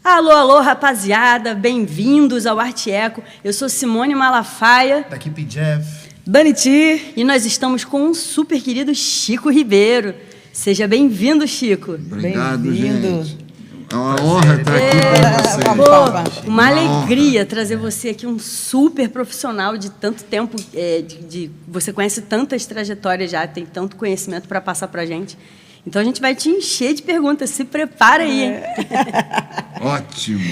Alô, alô, rapaziada, bem-vindos ao Arte Eco. Eu sou Simone Malafaia. Da equipe Jeff. Dani Ti. E nós estamos com um super querido Chico Ribeiro. Seja bem-vindo, Chico. Obrigado, Bem-vindo. gente. É uma honra estar aqui com vocês. Pô, uma alegria trazer você aqui, um super profissional de tanto tempo, você conhece tantas trajetórias já, tem tanto conhecimento para passar para a gente. Então, a gente vai te encher de perguntas. Se prepara aí, hein? Ótimo.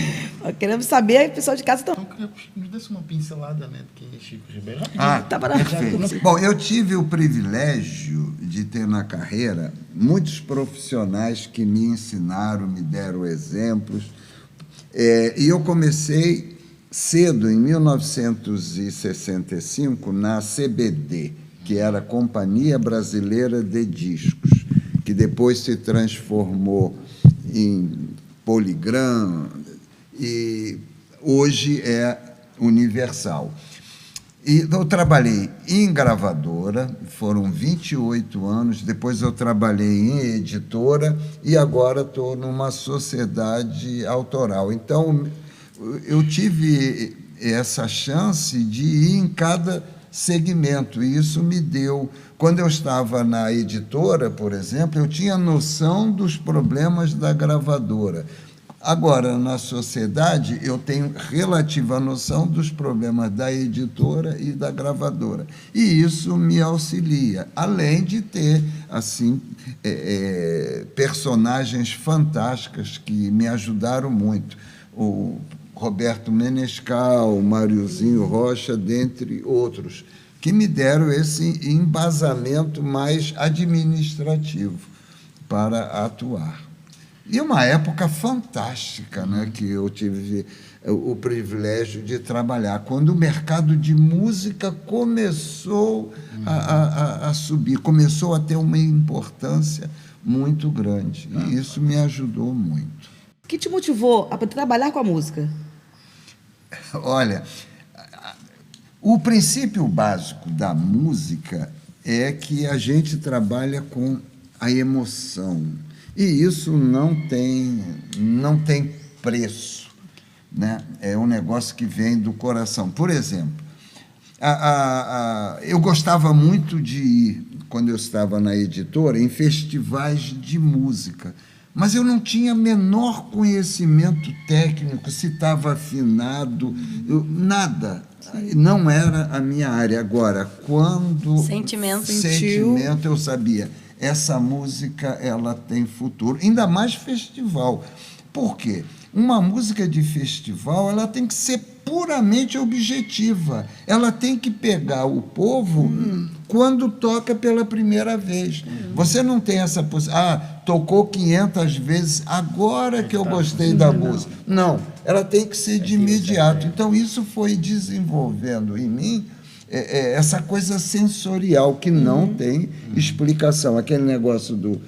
Queremos saber, o pessoal de casa está... Então, me desse uma pincelada, né, do que é Chico Ribeiro. Perfeito. Bom, eu tive o privilégio de ter na carreira muitos profissionais que me ensinaram, me deram exemplos. E eu comecei cedo, em 1965, na CBD, que era a Companhia Brasileira de Discos, que depois se transformou em Polygram e hoje é Universal. E eu trabalhei em gravadora, foram 28 anos, depois eu trabalhei em editora e agora estou numa sociedade autoral. Então, eu tive essa chance de ir em cada segmento, e isso me deu... Quando eu estava na editora, por exemplo, eu tinha noção dos problemas da gravadora. Agora, na sociedade, eu tenho relativa noção dos problemas da editora e da gravadora. E isso me auxilia, além de ter, assim, personagens fantásticas que me ajudaram muito. O Roberto Menescal, o Mariozinho Rocha, dentre outros, que me deram esse embasamento mais administrativo para atuar. E uma época fantástica, né, que eu tive o privilégio de trabalhar, quando o mercado de música começou a subir, começou a ter uma importância muito grande. E isso me ajudou muito. O que te motivou a trabalhar com a música? Olha... O princípio básico da música é que a gente trabalha com a emoção. E isso não tem preço, né? É um negócio que vem do coração. Por exemplo, eu gostava muito de ir, quando eu estava na editora, em festivais de música. Mas eu não tinha menor conhecimento técnico, se estava afinado, nada. Não era a minha área. Agora, quando... Sentimento, eu sabia. Essa música, ela tem futuro. Ainda mais festival. Por quê? Uma música de festival, ela tem que ser puramente objetiva. Ela tem que pegar o povo quando toca pela primeira vez. Você não tem essa possibilidade. Tocou 500 vezes, agora que eu gostei da música. Não, ela tem que ser de imediato. Então, isso foi desenvolvendo em mim essa coisa sensorial que não tem explicação. Aquele negócio do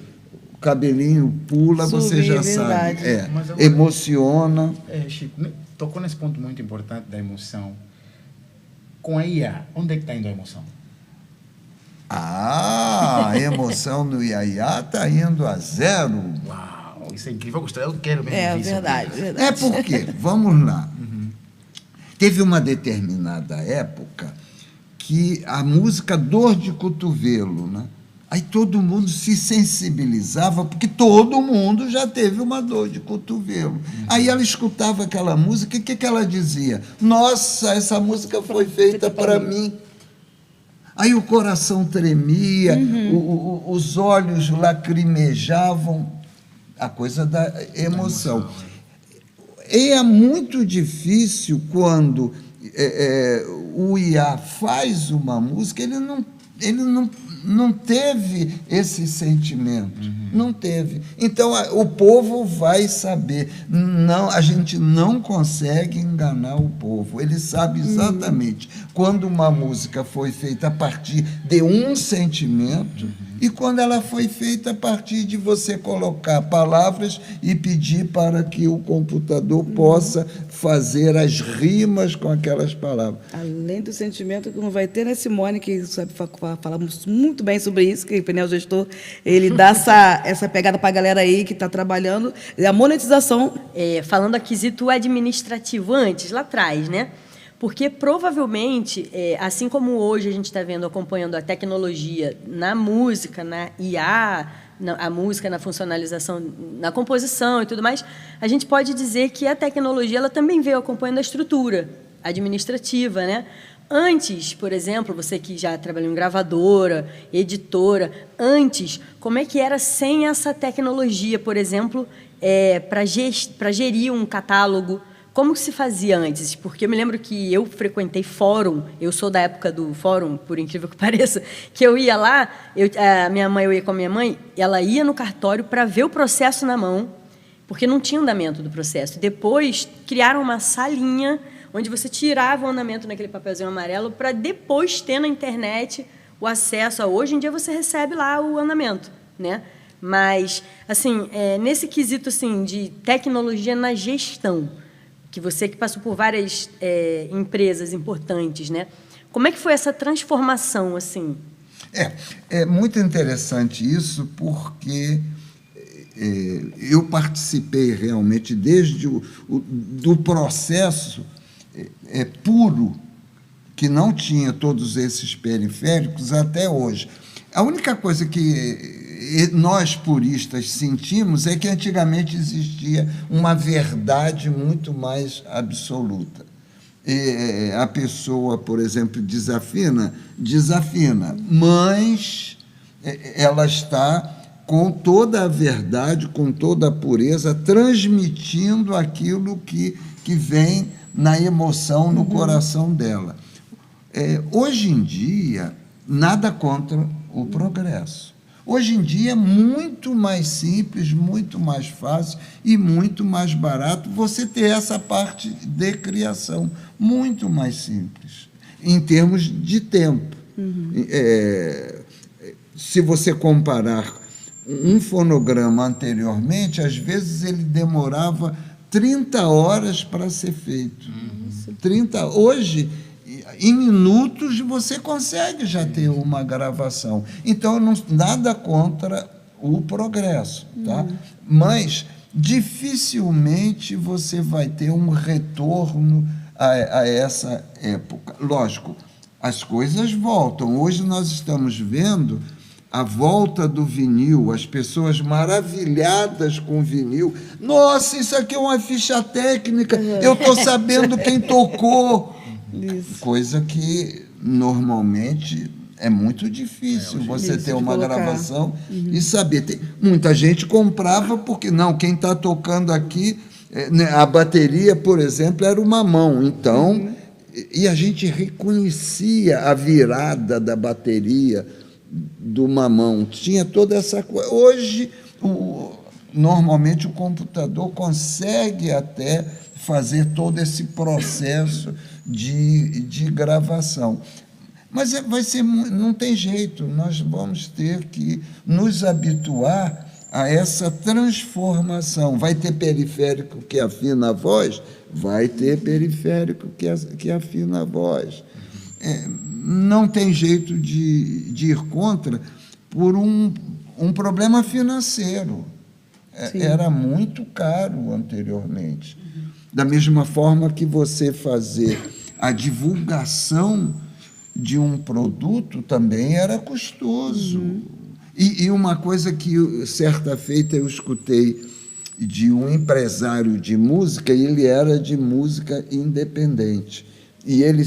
cabelinho pula, você já sabe. Agora, emociona. Chico, tocou nesse ponto muito importante da emoção. Com a IA, onde é que está indo a emoção? A emoção no Iaiá está indo a zero. Uau, isso é incrível. Eu quero mesmo ver isso. Verdade. Porque, vamos lá, teve uma determinada época que a música dor de cotovelo, né? Aí todo mundo se sensibilizava, porque todo mundo já teve uma dor de cotovelo. Aí ela escutava aquela música, e o que ela dizia? Nossa, essa música foi feita para mim. Aí o coração tremia, os olhos lacrimejavam, a coisa da emoção. E é muito difícil quando o IA faz uma música, ele não teve esse sentimento, não teve. Então, o povo vai saber. Não, a gente não consegue enganar o povo. Ele sabe exatamente quando uma música foi feita a partir de um sentimento, E quando ela foi feita a partir de você colocar palavras e pedir para que o computador possa fazer as rimas com aquelas palavras. Além do sentimento que não vai ter, né, Simone, que sabe falamos muito bem sobre isso, que o Peniel Gestor, ele dá essa pegada para a galera aí que está trabalhando, e a monetização. Falando a quesito administrativo antes, lá atrás, né? Porque provavelmente, assim como hoje a gente está vendo, acompanhando a tecnologia na música, na IA, a música na funcionalização, na composição e tudo mais, a gente pode dizer que a tecnologia ela também veio acompanhando a estrutura administrativa, né? Antes, por exemplo, você que já trabalhou em gravadora, editora, antes, como é que era sem essa tecnologia, por exemplo, para gerir um catálogo? Como se fazia antes? Porque eu me lembro que eu frequentei fórum, eu sou da época do fórum, por incrível que pareça, que eu ia lá, eu ia com a minha mãe, ela ia no cartório para ver o processo na mão, porque não tinha andamento do processo. Depois, criaram uma salinha onde você tirava o andamento naquele papelzinho amarelo para depois ter na internet o acesso. Hoje em dia você recebe lá o andamento, né? Mas, assim, nesse quesito assim, de tecnologia na gestão, que você que passou por várias empresas importantes, né? Como é que foi essa transformação, assim? É muito interessante isso, porque eu participei realmente desde do processo puro, que não tinha todos esses periféricos, até hoje. A única coisa que nós, puristas, sentimos é que antigamente existia uma verdade muito mais absoluta. A pessoa, por exemplo, desafina, mas ela está com toda a verdade, com toda a pureza, transmitindo aquilo que vem na emoção, no coração dela. Hoje em dia, nada contra o progresso. Hoje em dia é muito mais simples, muito mais fácil e muito mais barato você ter essa parte de criação, muito mais simples, em termos de tempo. Se você comparar um fonograma anteriormente, às vezes ele demorava 30 horas para ser feito. 30, hoje, em minutos, você consegue já ter uma gravação. Então, nada contra o progresso, tá? Mas dificilmente você vai ter um retorno a essa época. Lógico, as coisas voltam. Hoje nós estamos vendo a volta do vinil, as pessoas maravilhadas com o vinil. Nossa, isso aqui é uma ficha técnica, eu estou sabendo quem tocou. Isso. Coisa que normalmente é muito difícil você ter uma gravação e saber. Muita gente comprava porque, não, quem está tocando aqui, a bateria, por exemplo, era uma mão, então, e a gente reconhecia a virada da bateria de uma mão, tinha toda essa coisa. Hoje, normalmente, o computador consegue até fazer todo esse processo de gravação. Mas vai ser, não tem jeito, nós vamos ter que nos habituar a essa transformação. Vai ter periférico que afina a voz? Vai ter periférico que afina a voz. Não tem jeito de ir contra por um problema financeiro. Era muito caro anteriormente. Da mesma forma que você fazer a divulgação de um produto também era custoso. E uma coisa que, certa feita, eu escutei de um empresário de música, e ele era de música independente. E ele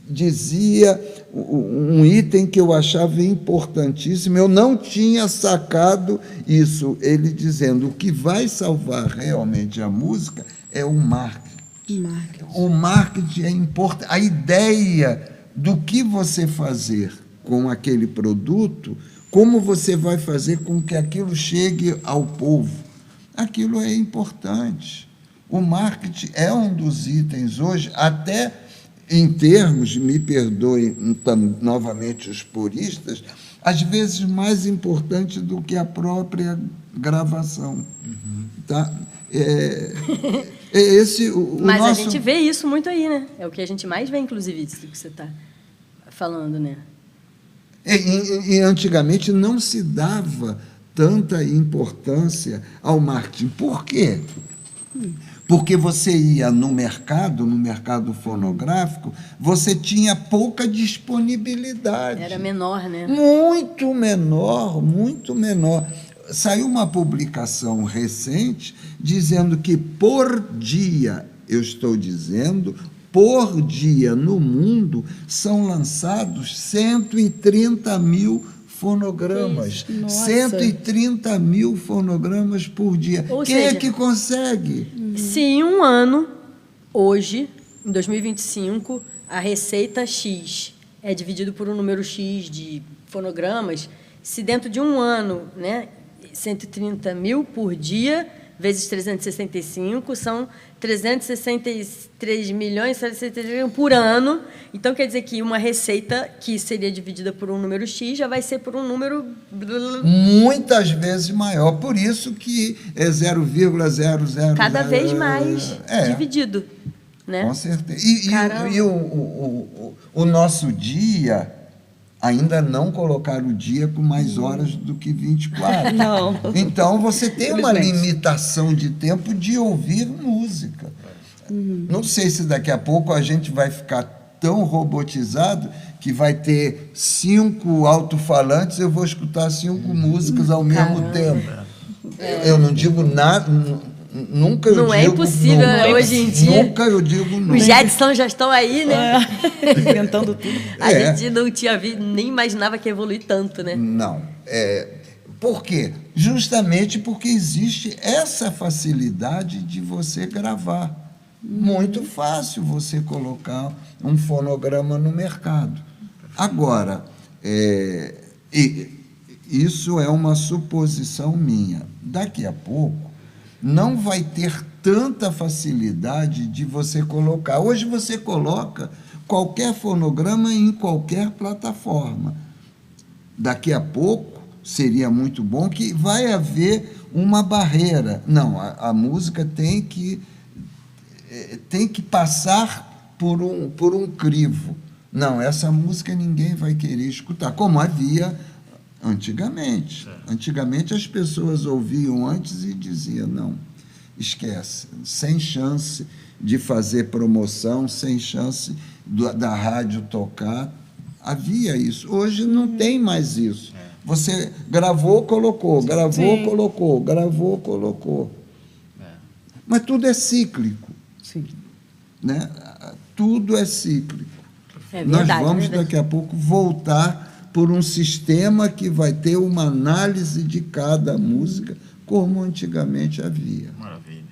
dizia um item que eu achava importantíssimo, eu não tinha sacado isso, ele dizendo, o que vai salvar realmente a música é o marketing. O marketing é importante, a ideia do que você fazer com aquele produto, como você vai fazer com que aquilo chegue ao povo. Aquilo é importante. O marketing é um dos itens hoje, até em termos, me perdoem novamente os puristas, às vezes mais importante do que a própria gravação. Tá? Mas nosso... a gente vê isso muito aí, né? É o que a gente mais vê, inclusive, disso que você está falando, né? E antigamente não se dava tanta importância ao marketing. Por quê? Porque você ia no mercado fonográfico, você tinha pouca disponibilidade. Era menor, né? Muito menor, muito menor. Saiu uma publicação recente dizendo que por dia, eu estou dizendo, por dia no mundo são lançados 130 mil fonogramas. Nossa. 130 mil fonogramas por dia. Ou Quem seja, é que consegue? Se em um ano, hoje, em 2025, a receita X é dividido por um número X de fonogramas, se dentro de um ano, né, 130 mil por dia, vezes 365, são 363 milhões por ano. Então, quer dizer que uma receita que seria dividida por um número X já vai ser por um número... Muitas vezes maior. Por isso que é 0,00... Cada vez mais dividido. Né? Com certeza. E o nosso dia... Ainda não colocaram o dia com mais horas do que 24. Não. Então, você tem uma limitação de tempo de ouvir música. Não sei se daqui a pouco a gente vai ficar tão robotizado que vai ter 5 alto-falantes, eu vou escutar 5 músicas ao mesmo tempo. Eu não digo nada... Nunca eu não digo, é impossível, nunca, hoje em dia. Nunca eu digo nunca. Os Jetsons já estão aí, né? Inventando tudo. A gente não tinha nem imaginava que ia evoluir tanto, né? Não. Por quê? Justamente porque existe essa facilidade de você gravar. Muito fácil você colocar um fonograma no mercado. Agora, isso é uma suposição minha. Daqui a pouco, não vai ter tanta facilidade de você colocar. Hoje você coloca qualquer fonograma em qualquer plataforma. Daqui a pouco seria muito bom que vai haver uma barreira. Não, a música tem que passar por um crivo. Não, essa música ninguém vai querer escutar, como havia antigamente. Antigamente as pessoas ouviam antes e diziam, não, esquece, sem chance de fazer promoção, sem chance da rádio tocar. Havia isso. Hoje não tem mais isso. Você gravou, colocou, gravou, Sim. colocou, gravou, colocou. Mas tudo é cíclico. Sim. Né? Tudo é cíclico. É verdade, Nós vamos, verdade. daqui a pouco, voltar por um sistema que vai ter uma análise de cada música, como antigamente havia. Maravilha.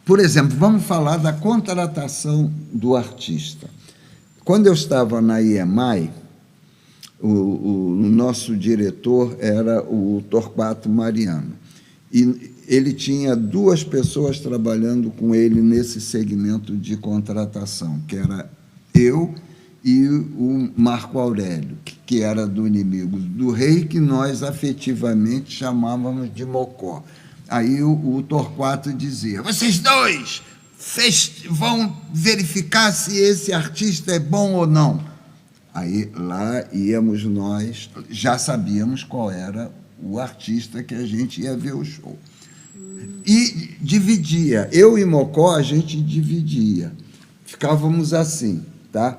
Por exemplo, vamos falar da contratação do artista. Quando eu estava na IEMAI, o nosso diretor era o Torquato Mariano. E ele tinha 2 pessoas trabalhando com ele nesse segmento de contratação, que era eu e o Marco Aurélio, que era do Inimigo do Rei, que nós afetivamente chamávamos de Mocó. Aí o Torquato dizia, vocês 2 vão verificar se esse artista é bom ou não. Aí lá íamos nós, já sabíamos qual era o artista que a gente ia ver o show. E dividia, eu e Mocó, a gente dividia. Ficávamos assim, tá?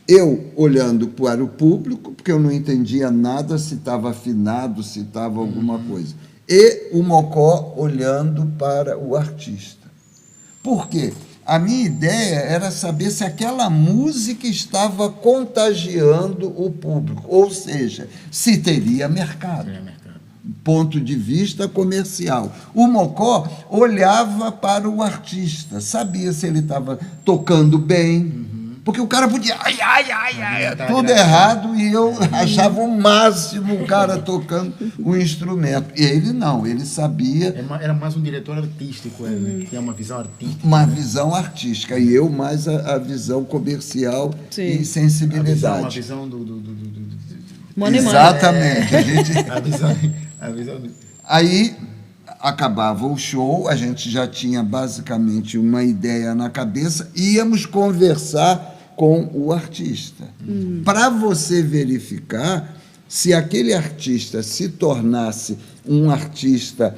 Eu olhando para o público, porque eu não entendia nada se estava afinado, se estava alguma coisa. E o Mocó olhando para o artista. Por quê? A minha ideia era saber se aquela música estava contagiando o público, ou seja, se teria mercado. Ponto de vista comercial. O Mocó olhava para o artista, sabia se ele estava tocando bem, porque o cara podia, tudo errado, e eu achava o máximo o cara tocando o instrumento. E ele não, ele sabia... Era mais um diretor artístico, né? Que tinha uma visão artística. Uma visão artística, e eu mais a visão comercial Sim. e sensibilidade. A visão Money, money. Exatamente. A gente... A visão Aí acabava o show, a gente já tinha basicamente uma ideia na cabeça, íamos conversar com o artista. Para você verificar se aquele artista se tornasse um artista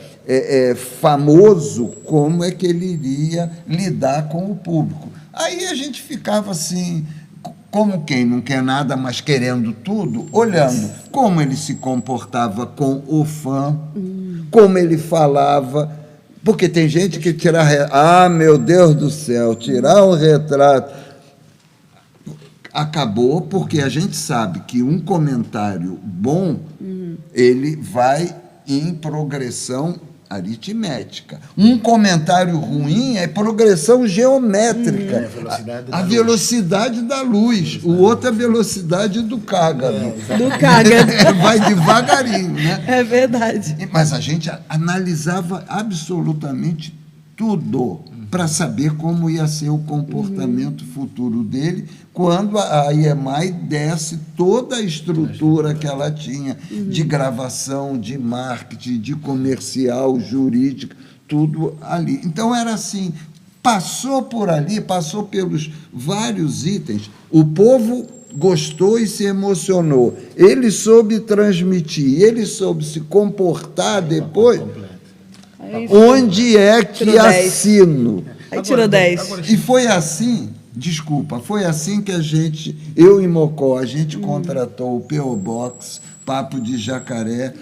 famoso, como é que ele iria lidar com o público. Aí a gente ficava assim, como quem não quer nada, mas querendo tudo, olhando como ele se comportava com o fã, como ele falava, porque tem gente que tira... meu Deus do céu, tirar um retrato... Acabou porque a gente sabe que um comentário bom, ele vai em progressão aritmética. Um comentário ruim é progressão geométrica. A velocidade da luz. O outro é a velocidade do cágado. Do cágado. Vai devagarinho, né? É verdade. Mas a gente analisava absolutamente tudo para saber como ia ser o comportamento futuro dele quando a EMI desse toda a estrutura que ela tinha de gravação, de marketing, de comercial, jurídica, tudo ali. Então, era assim, passou por ali, passou pelos vários itens, o povo gostou e se emocionou, ele soube transmitir, ele soube se comportar depois... Onde é que assino? Aí tirou 10. E foi assim, desculpa, foi assim que eu e Mocó, a gente contratou o P.O. Box, Papo de Jacaré,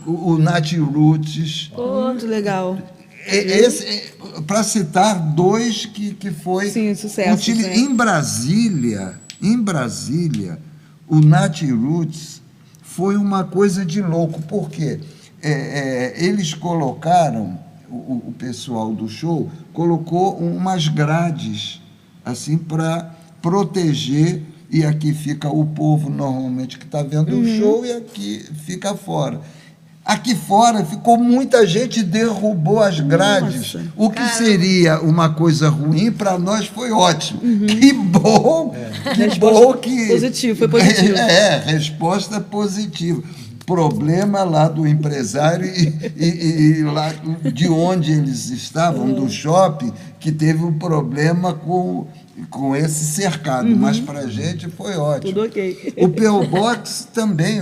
o Nat Roots. Muito legal. Para citar dois que foi... Sim, sucesso. Em Brasília, o Nat Roots foi uma coisa de louco, por quê? Eles colocaram, o pessoal do show colocou umas grades assim para proteger, e aqui fica o povo normalmente que está vendo o show e aqui fica fora. Aqui fora ficou muita gente, derrubou as grades. Nossa. O que seria uma coisa ruim, para nós foi ótimo. Que bom! Que bom que... Positivo, foi positivo. Resposta positiva. Problema lá do empresário e lá de onde eles estavam, do shopping, que teve um problema com esse cercado, mas para a gente foi ótimo. Tudo ok. O P.O. Box também,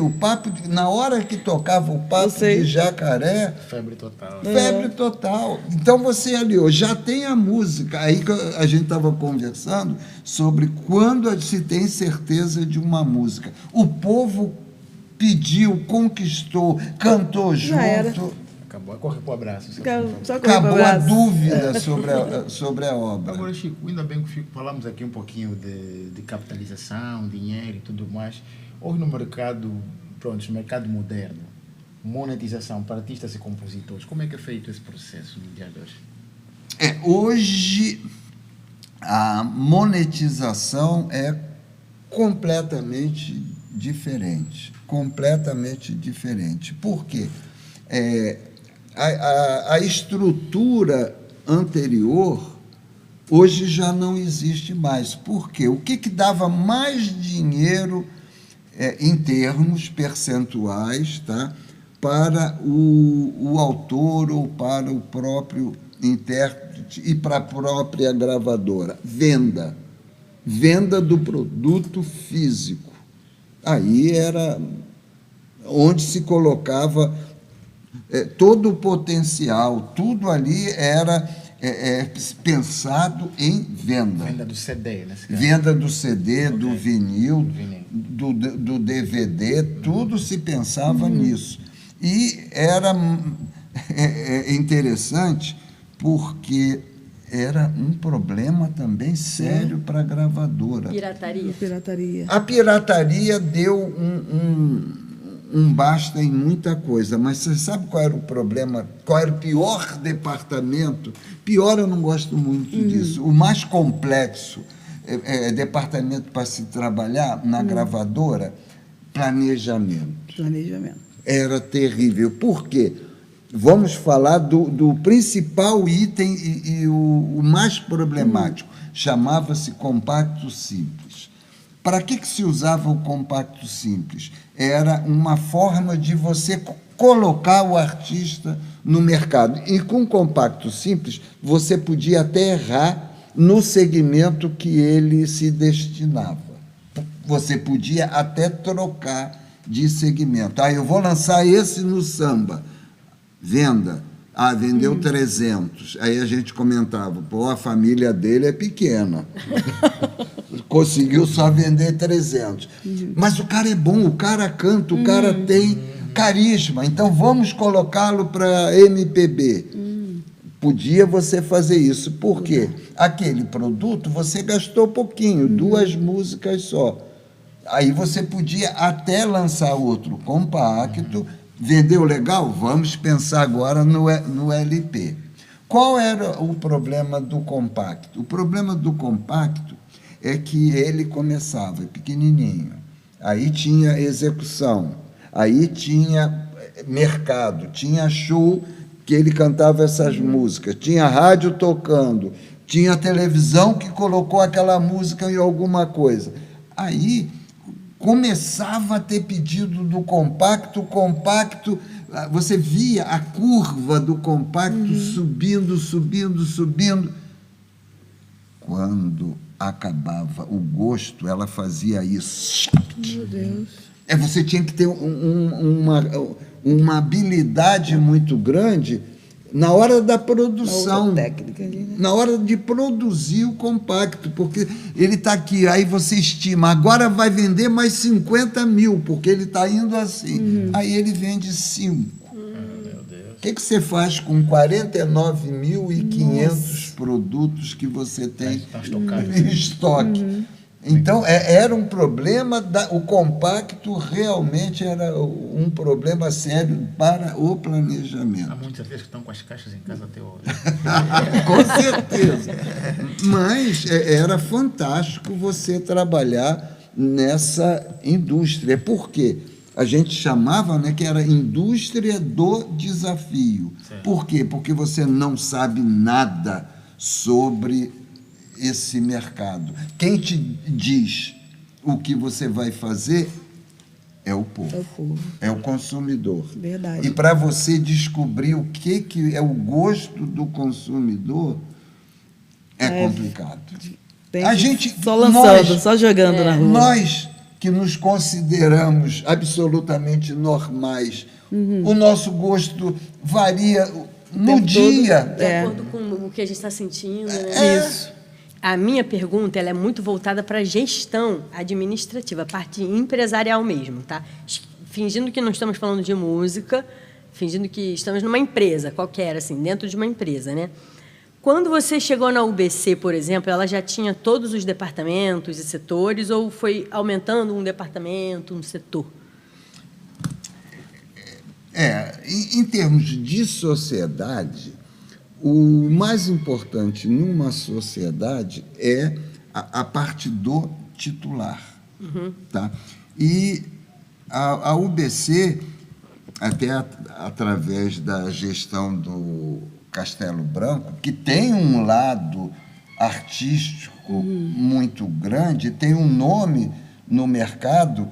na hora que tocava o Papo de Jacaré... Febre total. Febre total. Então você ali, já tem a música. Aí que a gente estava conversando sobre quando se tem certeza de uma música. O povo pediu, conquistou, cantou junto. Acabou, corre para o abraço. Acabou a dúvida sobre a obra. Agora, Chico, ainda bem que falamos aqui um pouquinho de capitalização, dinheiro e tudo mais. Hoje no mercado, no mercado moderno, monetização para artistas e compositores, como é que é feito esse processo no dia de hoje? Hoje, a monetização é completamente diferente. Por quê? A estrutura anterior hoje já não existe mais. Por quê? O que dava mais dinheiro em termos percentuais, tá, para o autor ou para o próprio intérprete e para a própria gravadora? Venda do produto físico. Aí era onde se colocava todo o potencial, tudo ali era pensado em venda. Venda do CD, né? Venda do CD, do vinil, do DVD, tudo se pensava nisso. E era interessante porque era um problema também sério para a gravadora. Pirataria. A pirataria deu um basta em muita coisa, mas você sabe qual era o problema? Qual era o pior departamento? Pior, eu não gosto muito disso. O mais complexo departamento para se trabalhar na gravadora, planejamento. Era terrível. Por quê? Vamos falar do principal item e o mais problemático. Chamava-se compacto simples. Para que se usava o compacto simples? Era uma forma de você colocar o artista no mercado. E com o compacto simples, você podia até errar no segmento que ele se destinava. Você podia até trocar de segmento. Eu vou lançar esse no samba. Venda. Vendeu 300. Aí a gente comentava, a família dele é pequena. Conseguiu só vender 300. Mas o cara é bom, o cara canta, o cara tem carisma. Então vamos colocá-lo para MPB. Podia você fazer isso. Por quê? Aquele produto você gastou pouquinho, 2 músicas só. Aí você podia até lançar outro compacto. Vendeu legal? Vamos pensar agora no LP. Qual era o problema do compacto? O problema do compacto é que ele começava pequenininho, aí tinha execução, aí tinha mercado, tinha show que ele cantava essas músicas, tinha rádio tocando, tinha televisão que colocou aquela música em alguma coisa. Aí começava a ter pedido do compacto, você via a curva do compacto subindo. Quando acabava o gosto, ela fazia isso. Meu Deus. Você tinha que ter uma habilidade muito grande na hora da produção, técnica ali, né? na hora de produzir o compacto, porque ele está aqui, aí você estima, agora vai vender mais 50 mil, porque ele está indo assim. Aí ele vende 5. O que você faz com 49.500 produtos que você tem em estoque? Então, era um problema, o compacto realmente era um problema sério para o planejamento. Há muitos artistas que estão com as caixas em casa até hoje. Com certeza. Mas era fantástico você trabalhar nessa indústria. Por quê? A gente chamava, que era indústria do desafio. Certo. Por quê? Porque você não sabe nada sobre esse mercado. Quem te diz o que você vai fazer é o povo. É o povo. É o consumidor. Verdade. E para você descobrir o que é o gosto do consumidor, é complicado. Tem A gente, só lançando, só jogando na rua. Nós que nos consideramos absolutamente normais, o nosso gosto varia no dia. De acordo com o que a gente está sentindo. Né? Isso. A minha pergunta ela é muito voltada para a gestão administrativa, a parte empresarial mesmo, tá? Fingindo que não estamos falando de música, fingindo que estamos numa empresa qualquer, assim, dentro de uma empresa, né? Quando você chegou na UBC, por exemplo, ela já tinha todos os departamentos e setores ou foi aumentando um departamento, um setor? Em termos de sociedade, o mais importante numa sociedade é a parte do titular. Tá? E a UBC, até através da gestão do Castelo Branco, que tem um lado artístico muito grande, tem um nome no mercado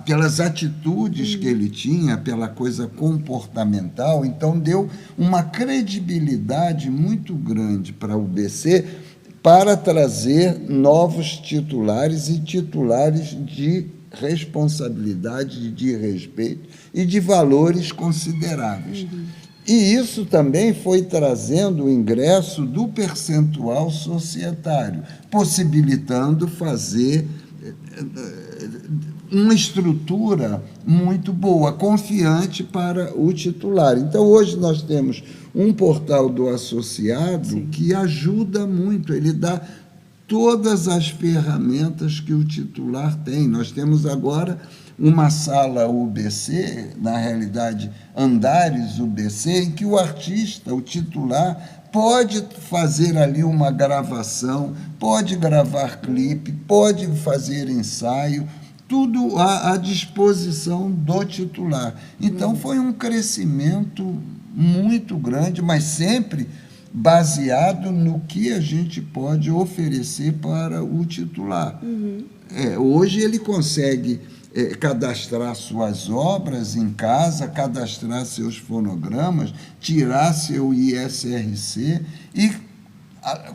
pelas atitudes que ele tinha, pela coisa comportamental, então deu uma credibilidade muito grande para a UBC para trazer novos titulares e titulares de responsabilidade, de respeito e de valores consideráveis. E isso também foi trazendo o ingresso do percentual societário, possibilitando fazer uma estrutura muito boa, confiante para o titular. Então, hoje nós temos um portal do associado que ajuda muito, ele dá todas as ferramentas que o titular tem. Nós temos agora uma sala UBC, na realidade, andares UBC, em que o artista, o titular, pode fazer ali uma gravação, pode gravar clipe, pode fazer ensaio, tudo à disposição do titular. Então, foi um crescimento muito grande, mas sempre baseado no que a gente pode oferecer para o titular. Hoje ele consegue cadastrar suas obras em casa, cadastrar seus fonogramas, tirar seu ISRC e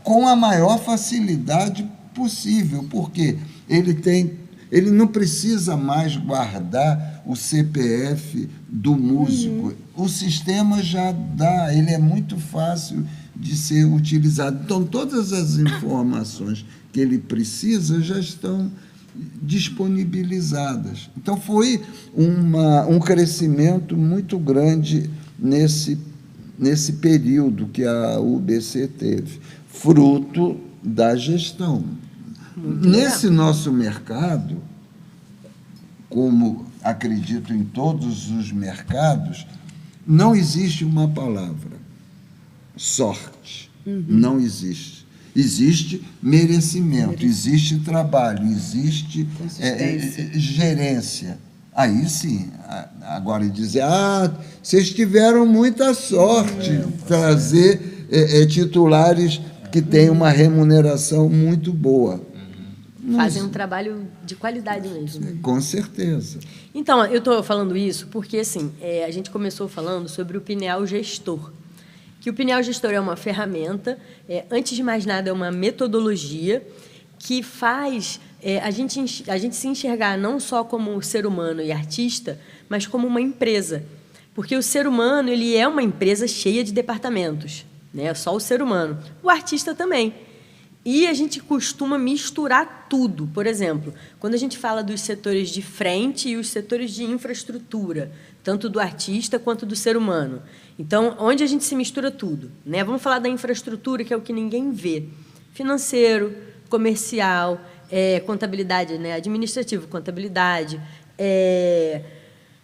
com a maior facilidade possível, porque ele não precisa mais guardar o CPF do músico. O sistema já dá, ele é muito fácil de ser utilizado. Então, todas as informações que ele precisa já estão disponibilizadas. Então, foi um crescimento muito grande nesse período que a UBC teve, fruto da gestão. Nesse nosso mercado, como acredito em todos os mercados, não existe uma palavra, sorte. Não existe. Existe merecimento, existe trabalho, existe gerência. Aí sim, agora dizer, vocês tiveram muita sorte trazer titulares que têm uma remuneração muito boa. Fazem um trabalho de qualidade mesmo. Com certeza. Então, eu estou falando isso porque, assim, a gente começou falando sobre o Pineal Gestor, que o Pineal Gestor é uma ferramenta, antes de mais nada, é uma metodologia que faz a gente se enxergar não só como ser humano e artista, mas como uma empresa. Porque o ser humano ele é uma empresa cheia de departamentos, né? Só o ser humano. O artista também. E a gente costuma misturar tudo. Por exemplo, quando a gente fala dos setores de frente e os setores de infraestrutura, tanto do artista quanto do ser humano. Então, onde a gente se mistura tudo, né? Vamos falar da infraestrutura, que é o que ninguém vê. Financeiro, comercial, contabilidade, né? Administrativo, contabilidade,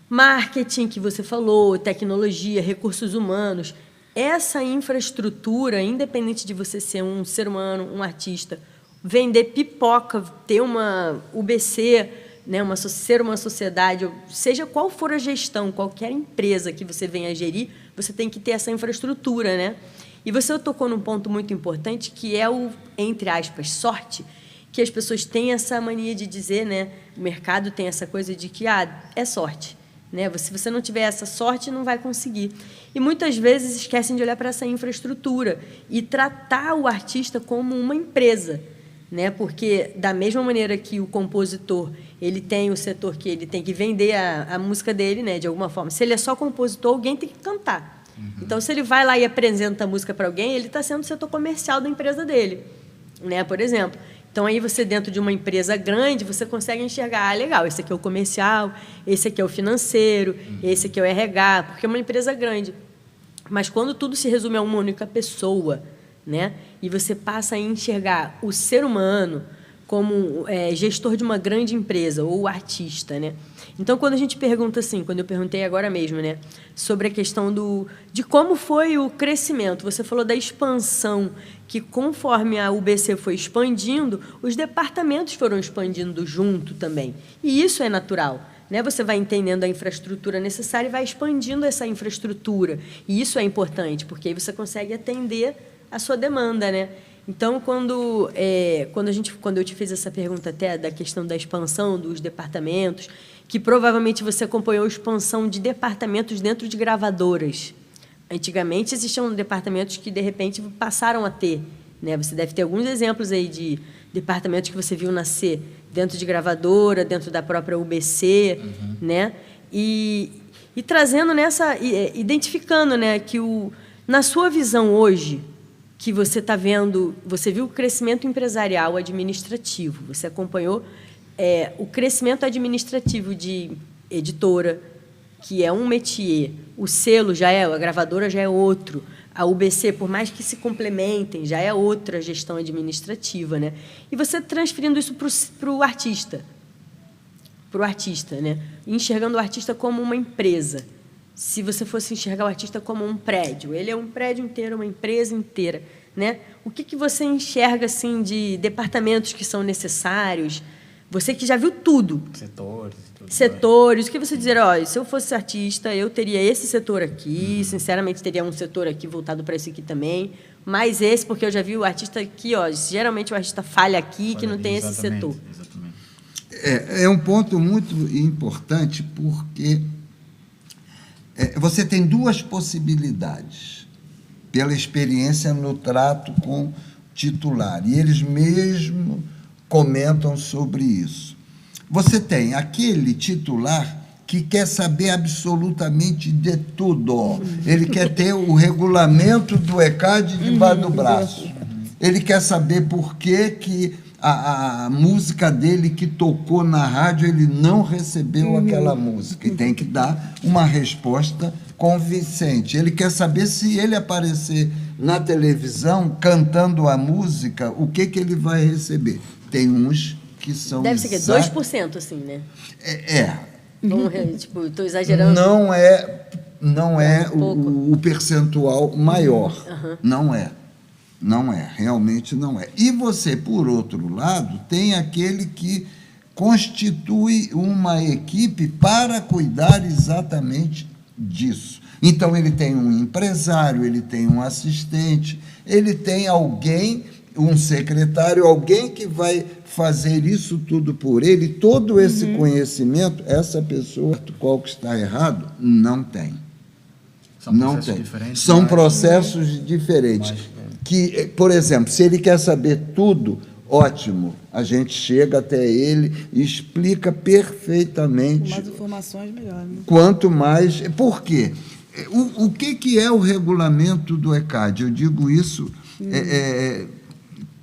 marketing, que você falou, tecnologia, recursos humanos. Essa infraestrutura, independente de você ser um ser humano, um artista, vender pipoca, ter uma UBC, né, ser uma sociedade, seja qual for a gestão, qualquer empresa que você venha gerir, você tem que ter essa infraestrutura, né? E você tocou num ponto muito importante, que é o, entre aspas, sorte, que as pessoas têm essa mania de dizer, né? O mercado tem essa coisa de que é sorte. Né? Se você não tiver essa sorte, não vai conseguir. E muitas vezes esquecem de olhar para essa infraestrutura e tratar o artista como uma empresa, né? Porque, da mesma maneira que o compositor ele tem o setor que ele tem que vender a música dele, né? De alguma forma. Se ele é só compositor, alguém tem que cantar. Então, se ele vai lá e apresenta a música para alguém, ele está sendo o setor comercial da empresa dele, né? Por exemplo. Então, aí você, dentro de uma empresa grande, você consegue enxergar, legal, esse aqui é o comercial, esse aqui é o financeiro, esse aqui é o RH, porque é uma empresa grande. Mas quando tudo se resume a uma única pessoa, né, e você passa a enxergar o ser humano como gestor de uma grande empresa, ou artista, né? Então, quando a gente pergunta assim, quando eu perguntei agora mesmo, né, sobre a questão de como foi o crescimento, você falou da expansão, que conforme a UBC foi expandindo, os departamentos foram expandindo junto também. E isso é natural, né? Você vai entendendo a infraestrutura necessária e vai expandindo essa infraestrutura. E isso é importante, porque aí você consegue atender a sua demanda, né? Então, quando eu te fiz essa pergunta até da questão da expansão dos departamentos, que provavelmente você acompanhou a expansão de departamentos dentro de gravadoras. Antigamente, existiam departamentos que, de repente, passaram a ter, né? Você deve ter alguns exemplos aí de departamentos que você viu nascer dentro de gravadora, dentro da própria UBC, né? E trazendo identificando, né, que na sua visão hoje, que você está vendo, você viu o crescimento empresarial administrativo, você acompanhou o crescimento administrativo de editora, que é um métier, o selo a gravadora já é outro, a UBC, por mais que se complementem, já é outra gestão administrativa, né? E você transferindo isso para o artista, né? Enxergando o artista como uma empresa. Se você fosse enxergar o artista como um prédio, ele é um prédio inteiro, uma empresa inteira, né? O que você enxerga assim de departamentos que são necessários? Você que já viu tudo. Setores. Tudo Setores, o que você dizer, ó, se eu fosse artista, eu teria esse setor aqui, sinceramente teria um setor aqui voltado para esse aqui também, mas esse, porque eu já vi o artista aqui, ó, geralmente o artista falha aqui, que não tem esse setor. Exatamente. É um ponto muito importante, porque você tem duas possibilidades, pela experiência no trato com titular, e eles mesmos comentam sobre isso. Você tem aquele titular que quer saber absolutamente de tudo. Ele quer ter o regulamento do ECAD debaixo do braço. Ele quer saber por que a música dele que tocou na rádio, ele não recebeu aquela música. E tem que dar uma resposta convincente. Ele quer saber se ele aparecer na televisão cantando a música, o que ele vai receber. Tem uns que são... Deve ser que 2%, assim, né? Tipo, estou exagerando. Não é o percentual maior. Não é. Realmente não é. E você, por outro lado, tem aquele que constitui uma equipe para cuidar exatamente disso. Então, ele tem um empresário, ele tem um assistente, ele tem alguém, um secretário, alguém que vai fazer isso tudo por ele. Todo esse conhecimento, essa pessoa, qual que está errado, não tem. Não tem. São processos diferentes. Que, por exemplo, se ele quer saber tudo, ótimo, a gente chega até ele e explica perfeitamente. Com mais informações, melhor. Né? Quanto mais... Por quê? O que é o regulamento do ECAD? Eu digo isso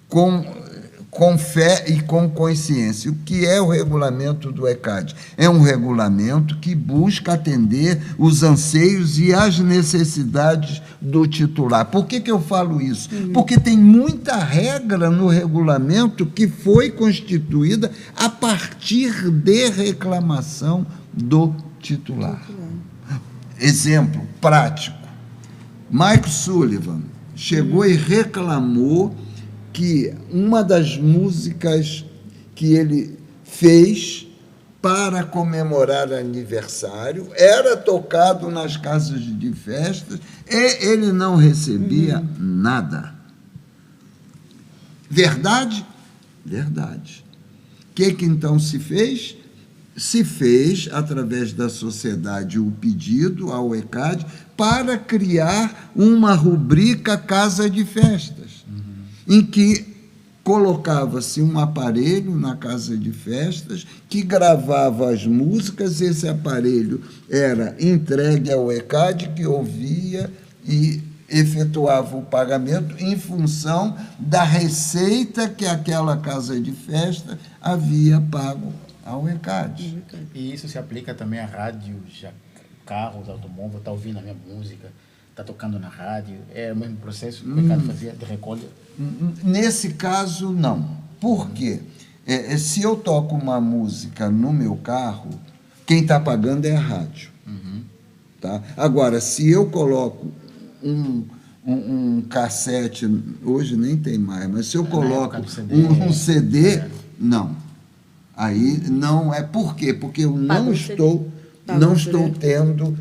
com fé e com consciência. O que é o regulamento do ECAD? É um regulamento que busca atender os anseios e as necessidades do titular. Por que eu falo isso? Porque tem muita regra no regulamento que foi constituída a partir de reclamação do titular. Exemplo prático. Mike Sullivan chegou e reclamou que uma das músicas que ele fez para comemorar aniversário era tocado nas casas de festas e ele não recebia nada. Verdade? Verdade. O que então se fez? Se fez, através da sociedade, o pedido ao ECAD para criar uma rubrica Casa de Festas, em que colocava-se um aparelho na casa de festas que gravava as músicas. Esse aparelho era entregue ao ECAD, que ouvia e efetuava o pagamento em função da receita que aquela casa de festa havia pago ao ECAD. E isso se aplica também a rádios, carros, automóveis, está ouvindo a minha música, está tocando na rádio, é o mesmo processo que o ECAD fazia de recolha? Nesse caso, não. Por quê? Se eu toco uma música no meu carro, quem está pagando é a rádio. Tá? Agora, se eu coloco um cassete, hoje nem tem mais, mas se eu coloco um CD, não. Aí não é. Por quê? Porque eu não estou tendo,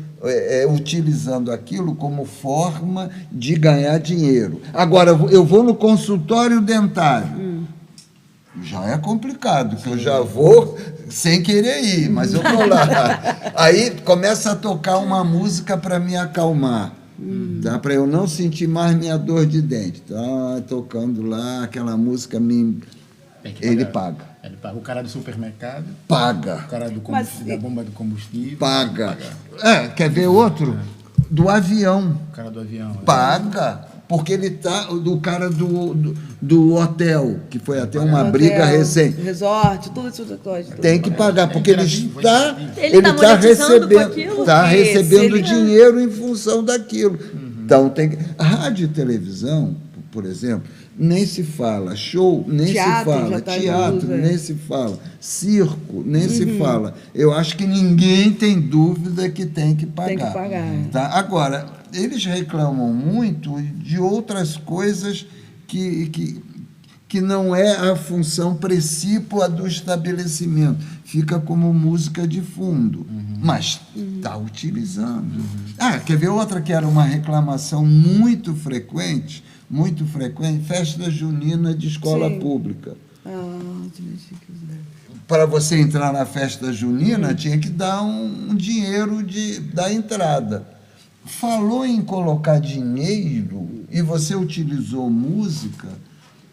utilizando aquilo como forma de ganhar dinheiro. Agora, eu vou no consultório dentário. Já é complicado, porque eu já vou sem querer ir, mas eu vou lá. Aí começa a tocar uma música para me acalmar. Tá? Para eu não sentir mais minha dor de dente. Tá tocando lá aquela música, ele paga. O cara do supermercado paga. O cara da bomba de combustível paga. Quer ver outro? Do avião. O cara do avião paga. Porque ele tá, do cara do hotel, que foi até uma briga recente. Resort, tudo isso. Tem que pagar, porque ele está recebendo dinheiro em função daquilo. Então, a rádio e televisão, por exemplo, nem se fala show, nem teatro, se fala teatro, nem se fala circo, nem se fala. Eu acho que ninguém tem dúvida que tem que pagar. Tem que pagar. Tá? Agora, eles reclamam muito de outras coisas que que não é a função precípua do estabelecimento, fica como música de fundo, mas está utilizando. Quer ver outra que era uma reclamação muito frequente, festa junina de escola pública. Para você entrar na festa junina, tinha que dar um dinheiro da entrada. Falou em colocar dinheiro e você utilizou música,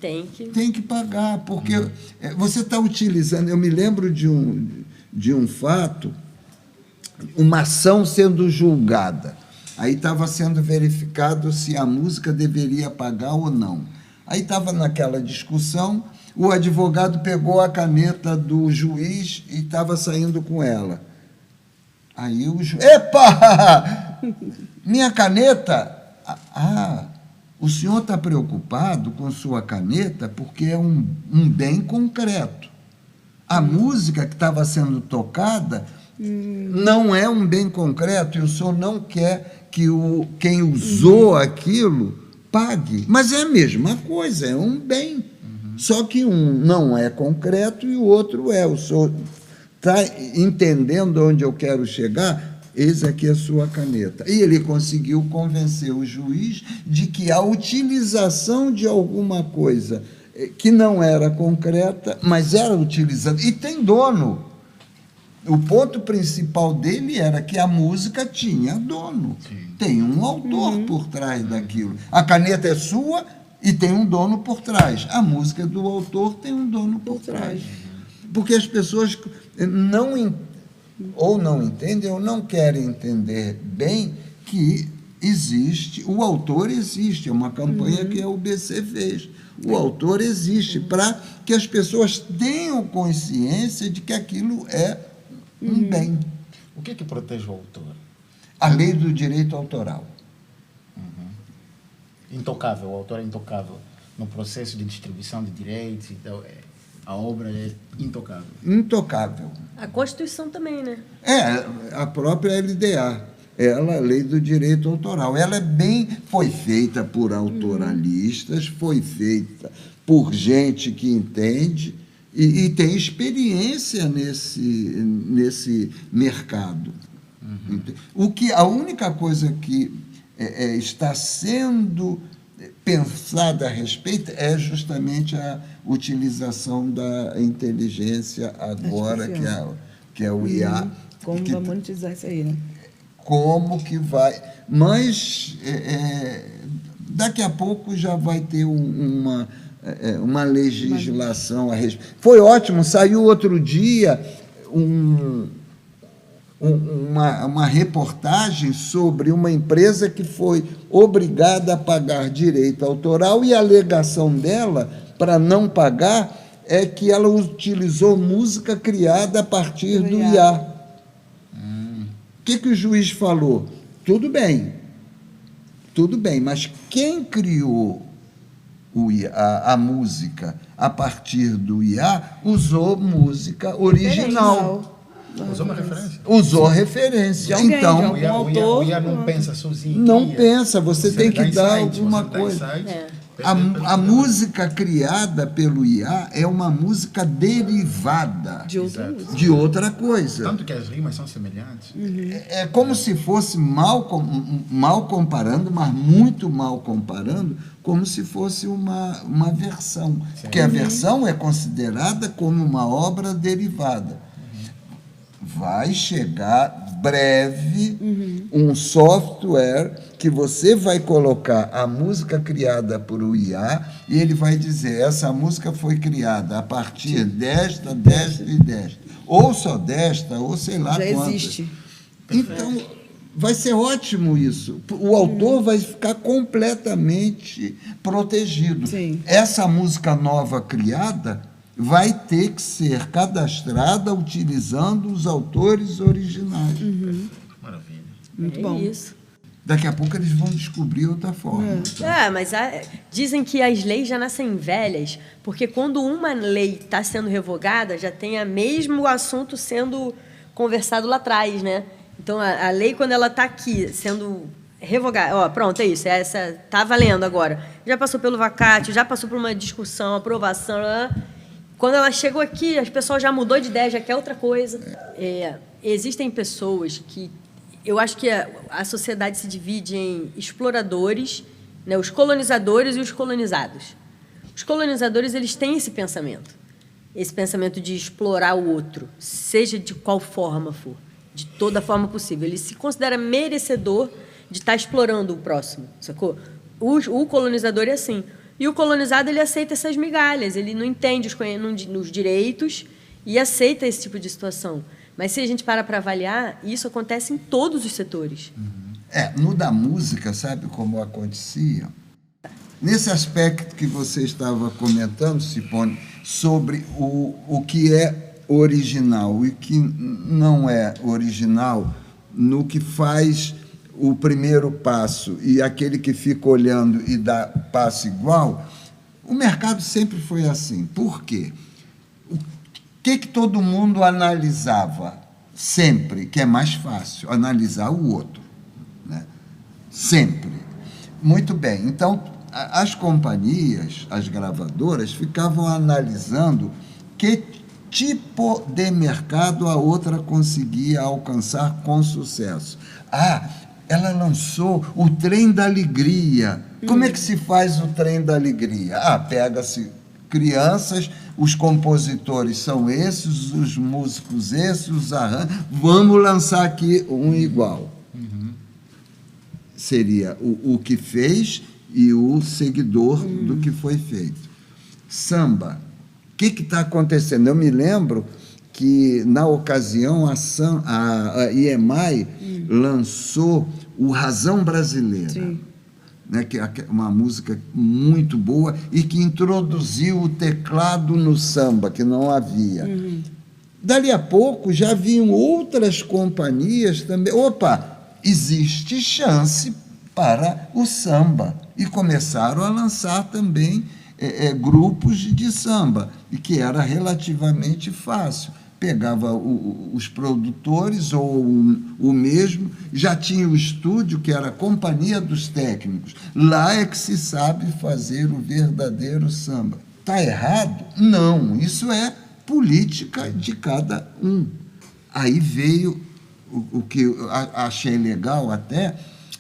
tem que pagar, porque você está utilizando. Eu me lembro de um fato, uma ação sendo julgada. Aí estava sendo verificado se a música deveria pagar ou não. Aí estava naquela discussão, o advogado pegou a caneta do juiz e estava saindo com ela. Aí o juiz... Epa! Minha caneta? O senhor está preocupado com sua caneta porque é um bem concreto. A música que estava sendo tocada não é um bem concreto e o senhor não quer que quem usou aquilo pague. Mas é a mesma coisa, é um bem. Só que um não é concreto e o outro é. O senhor está entendendo onde eu quero chegar? Eis aqui a sua caneta. E ele conseguiu convencer o juiz de que a utilização de alguma coisa que não era concreta, mas era utilizada, e tem dono. O ponto principal dele era que a música tinha dono. Sim. Tem um autor por trás daquilo. A caneta é sua e tem um dono por trás. A música do autor tem um dono por trás. Porque as pessoas não entendem ou não querem entender bem que existe, o autor existe, é uma campanha que a UBC fez. O autor existe para que as pessoas tenham consciência de que aquilo é um bem. O que protege o autor? A lei do direito autoral. Intocável, o autor é intocável. No processo de distribuição de direitos, então, a obra é intocável. Intocável. A Constituição também, né? A própria LDA. Ela, a lei do direito autoral. Ela foi feita por autoralistas, foi feita por gente que entende e tem experiência nesse mercado. A única coisa que está sendo pensada a respeito é justamente a utilização da inteligência agora, que é o IA. Como vai monetizar isso aí, né? Como que vai... Mas daqui a pouco já vai ter uma legislação a respeito. Foi ótimo, saiu outro dia uma reportagem sobre uma empresa que foi obrigada a pagar direito autoral e a alegação dela para não pagar é que ela utilizou música criada a partir do IA. O que o juiz falou? Tudo bem, mas quem criou a música a partir do IA usou música original. Usou uma referência? Usou referência. Então, o IA não pensa sozinho. Não pensa, você tem que dar alguma coisa. A música criada pelo IA é uma música derivada de outra coisa. Tanto que as rimas são semelhantes. É como se fosse mal comparando, mas muito mal comparando, como se fosse uma versão. Sim. Porque a versão é considerada como uma obra derivada. Vai chegar breve um software que você vai colocar a música criada por o IA e ele vai dizer, essa música foi criada a partir desta e desta. Ou só desta, ou sei lá quantas. Já existe. Então, vai ser ótimo isso. O autor vai ficar completamente protegido. Sim. Essa música nova criada vai ter que ser cadastrada utilizando os autores originais. Maravilha. Muito bom. Isso. Daqui a pouco eles vão descobrir outra forma. Mas dizem que as leis já nascem velhas, porque quando uma lei está sendo revogada, já tem o mesmo assunto sendo conversado lá atrás, né? Então, a lei, quando ela está aqui sendo revogar. Ó, pronto, é isso. Essa tá valendo agora. Já passou pelo vacate, já passou por uma discussão, aprovação. Quando ela chegou aqui, as pessoas já mudou de ideia, já quer outra coisa. Existem pessoas que... Eu acho que a sociedade se divide em exploradores, né, os colonizadores e os colonizados. Os colonizadores, eles têm esse pensamento de explorar o outro, seja de qual forma for, de toda forma possível. Ele se considera merecedor de estar explorando o próximo, sacou? O colonizador é assim. E o colonizado, ele aceita essas migalhas, ele não entende os direitos e aceita esse tipo de situação. Mas se a gente para avaliar, isso acontece em todos os setores. No da música, sabe como acontecia? Nesse aspecto que você estava comentando, Cipolle, sobre o que é original e que não é original, no que faz o primeiro passo e aquele que fica olhando e dá passo igual, o mercado sempre foi assim. Por quê? O que todo mundo analisava? Sempre, que é mais fácil, analisar o outro, né? Sempre. Muito bem, então, as companhias, as gravadoras, ficavam analisando que tipo de mercado a outra conseguia alcançar com sucesso. Ela lançou o Trem da Alegria. Como é que se faz o Trem da Alegria? Pega-se crianças, os compositores são esses, os músicos esses, os arranjos, vamos lançar aqui um igual. Seria o que fez e o seguidor do que foi feito. Samba. O que está acontecendo? Eu me lembro que, na ocasião, a EMI lançou o Razão Brasileira. Sim. Né, que é uma música muito boa e que introduziu o teclado no samba, que não havia. Dali a pouco já vinham outras companhias também. Existe chance para o samba. E começaram a lançar também grupos de samba, e que era relativamente fácil. Pegava os produtores ou o mesmo, já tinha o estúdio, que era a Companhia dos Técnicos. Lá é que se sabe fazer o verdadeiro samba. Está errado? Não, isso é política de cada um. Aí veio o que eu achei legal até,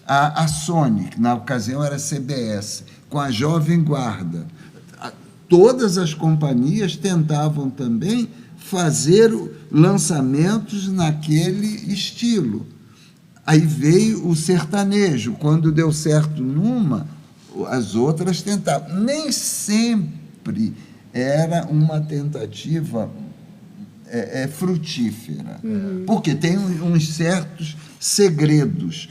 a Sony, que na ocasião era a CBS, com a Jovem Guarda. Todas as companhias tentavam também fazer lançamentos naquele estilo. Aí veio o sertanejo. Quando deu certo numa, as outras tentavam. Nem sempre era uma tentativa frutífera, porque tem uns certos segredos.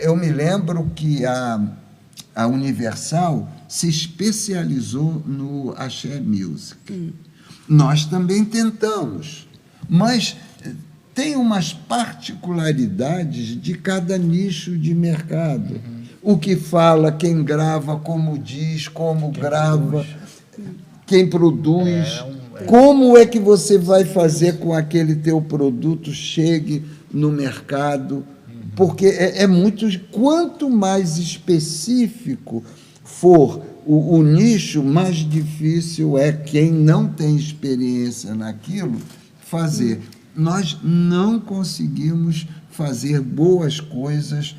Eu me lembro que a Universal se especializou no Axé Music. Nós também tentamos, mas tem umas particularidades de cada nicho de mercado. O que fala, quem grava, como diz, como grava, quem produz. Como é que você vai fazer com aquele teu produto chegue no mercado? Porque quanto mais específico for o nicho, mais difícil é quem não tem experiência naquilo fazer. Nós não conseguimos fazer boas coisas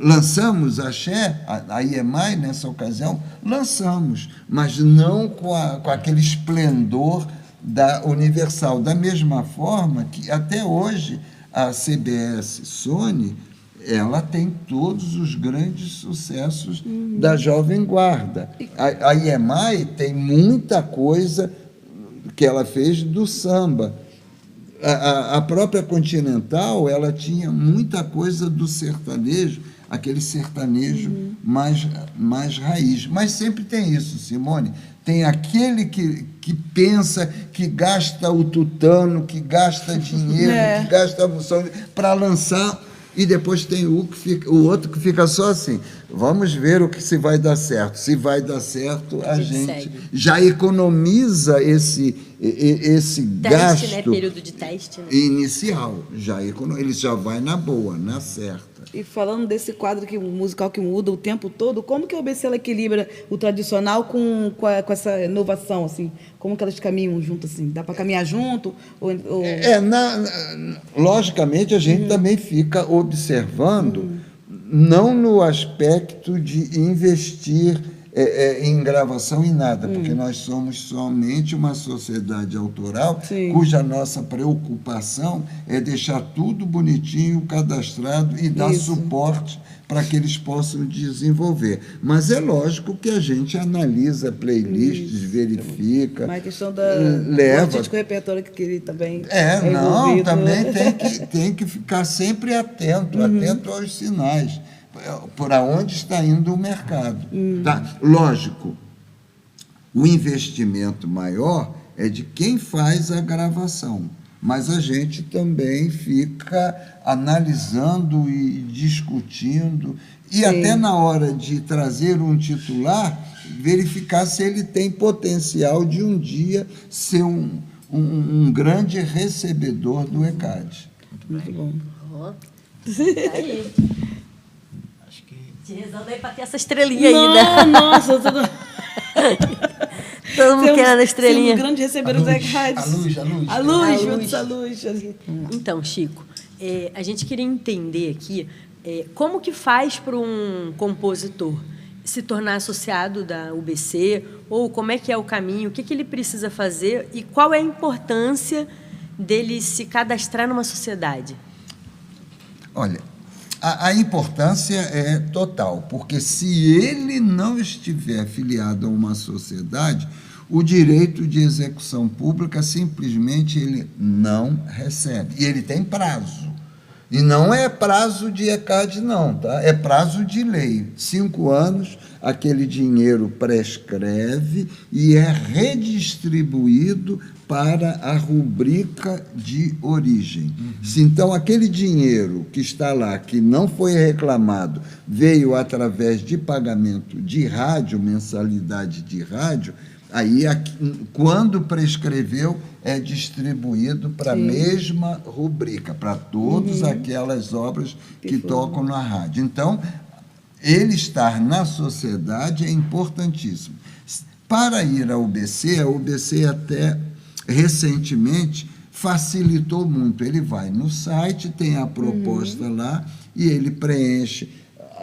lançamos axé, a EMI nessa ocasião, lançamos, mas não com aquele esplendor da Universal. Da mesma forma que até hoje a CBS Sony, ela tem todos os grandes sucessos da Jovem Guarda. A EMI tem muita coisa que ela fez do samba. A própria Continental, ela tinha muita coisa do sertanejo, aquele sertanejo mais raiz. Mas sempre tem isso, Simone. Tem aquele que pensa, que gasta o tutano, que gasta dinheiro, que gasta a moção para lançar, e depois tem o outro que fica só assim, vamos ver o que se vai dar certo. Se vai dar certo, a gente já economiza esse gasto, né? Período de teste, né? inicial. Ele já vai na boa, na certa. E falando desse quadro musical que muda o tempo todo, como que a UBC ela equilibra o tradicional com essa inovação, assim? Como que elas caminham junto, assim? Dá para caminhar junto? Logicamente, a gente também fica observando, não no aspecto de investir em gravação e nada, porque nós somos somente uma sociedade autoral, Sim. cuja nossa preocupação é deixar tudo bonitinho, cadastrado e dar suporte para que eles possam desenvolver. Mas é lógico que a gente analisa playlists, verifica, Mas a questão do artístico repertório que ele também não, envolvido. também tem que ficar sempre atento aos sinais, para onde está indo o mercado. Tá? Lógico, o investimento maior é de quem faz a gravação, mas a gente também fica analisando e discutindo, e até na hora de trazer um titular, verificar se ele tem potencial de um dia ser um grande recebedor do ECAD. Muito bom. Aí. Te rezando aí para ter essa estrelinha aí, né? Nossa, todo mundo querendo a estrelinha. Um grande recebedor do ECAD. A luz. A luz. Então, Chico, a gente queria entender aqui como que faz para um compositor se tornar associado da UBC, ou como é que é o caminho, o que ele precisa fazer e qual é a importância dele se cadastrar numa sociedade? Olha, a importância é total, porque se ele não estiver afiliado a uma sociedade, o direito de execução pública simplesmente ele não recebe. E ele tem prazo. E não é prazo de ECAD, não, tá? É prazo de lei. 5 anos, aquele dinheiro prescreve e é redistribuído para a rubrica de origem. Se então aquele dinheiro que está lá, que não foi reclamado, veio através de pagamento de rádio, mensalidade de rádio, aí, quando prescreveu, é distribuído para a mesma rubrica, para todas aquelas obras que tocam na rádio. Então, ele estar na sociedade é importantíssimo. Para ir à UBC, a UBC até recentemente facilitou muito. Ele vai no site, tem a proposta lá, e ele preenche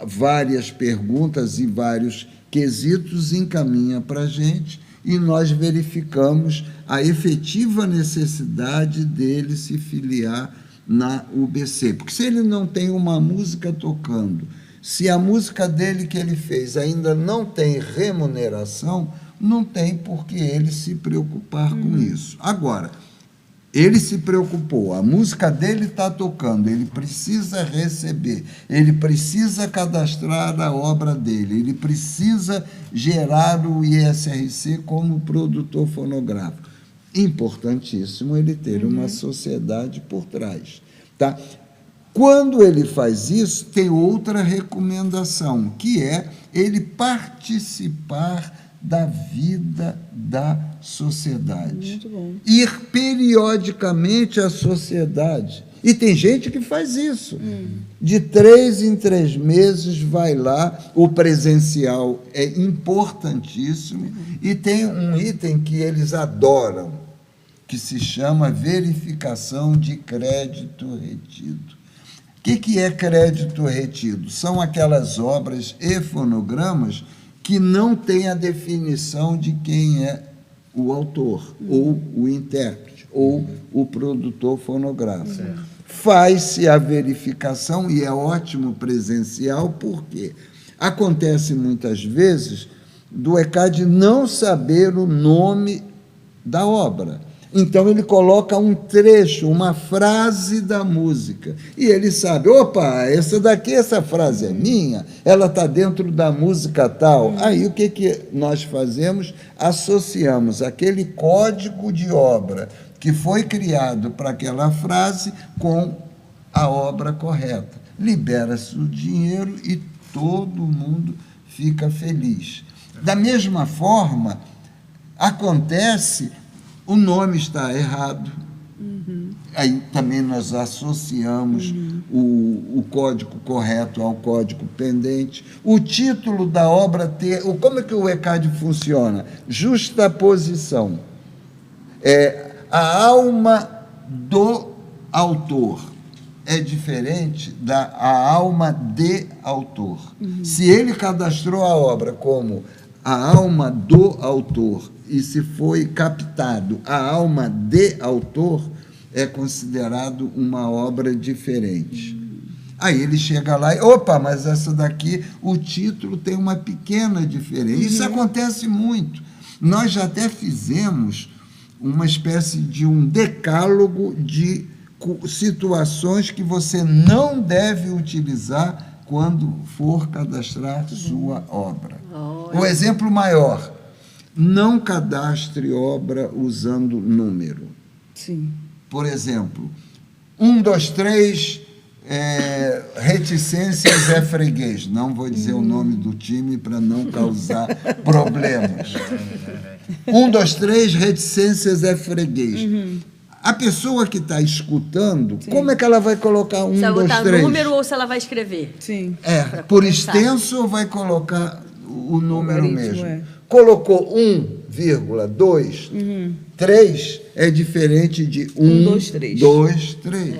várias perguntas e vários quesitos, encaminha para a gente, e nós verificamos a efetiva necessidade dele se filiar na UBC. Porque se ele não tem uma música tocando, se a música dele que ele fez ainda não tem remuneração, não tem por que ele se preocupar com isso. Agora, ele se preocupou, a música dele está tocando, ele precisa receber, ele precisa cadastrar a obra dele, ele precisa gerar o ISRC como produtor fonográfico. Importantíssimo ele ter uma sociedade por trás. Tá? Quando ele faz isso, tem outra recomendação, que é ele participar da vida da sociedade. Muito bom. Ir periodicamente à sociedade. E tem gente que faz isso. De 3 em 3 meses vai lá, o presencial é importantíssimo, e tem um item que eles adoram, que se chama verificação de crédito retido. O que é crédito retido? São aquelas obras e fonogramas que não tem a definição de quem é o autor, ou o intérprete, ou o produtor fonográfico. Faz-se a verificação, e é ótimo presencial, porque acontece muitas vezes do ECAD não saber o nome da obra. Então, ele coloca um trecho, uma frase da música. E ele sabe, opa, essa frase é minha, ela está dentro da música tal. Aí, o que nós fazemos? Associamos aquele código de obra que foi criado para aquela frase com a obra correta. Libera-se o dinheiro e todo mundo fica feliz. Da mesma forma, acontece... O nome está errado. aí também nós associamos o código correto ao código pendente. O título da obra ter... Como é que o ECAD funciona? Justaposição. A alma do autor é diferente da alma de autor. Se ele cadastrou a obra como a alma do autor e se foi captado a alma de autor, é considerado uma obra diferente. Aí ele chega lá e, opa, mas essa daqui, o título tem uma pequena diferença. Isso acontece muito. Nós já até fizemos uma espécie de um decálogo de situações que você não deve utilizar quando for cadastrar sua obra. O exemplo maior, não cadastre obra usando número. Sim. Por exemplo, 1, 2, 3, Reticências é freguês. Não vou dizer o nome do time para não causar problemas. 1, 2, 3, Reticências é freguês. A pessoa que está escutando, como é que ela vai colocar 1, 2, 3? Se ela botar número ou se ela vai escrever? Sim. Por extenso ou vai colocar o número mesmo? É. Colocou 1,2, 3 é diferente de 1, 2, 3.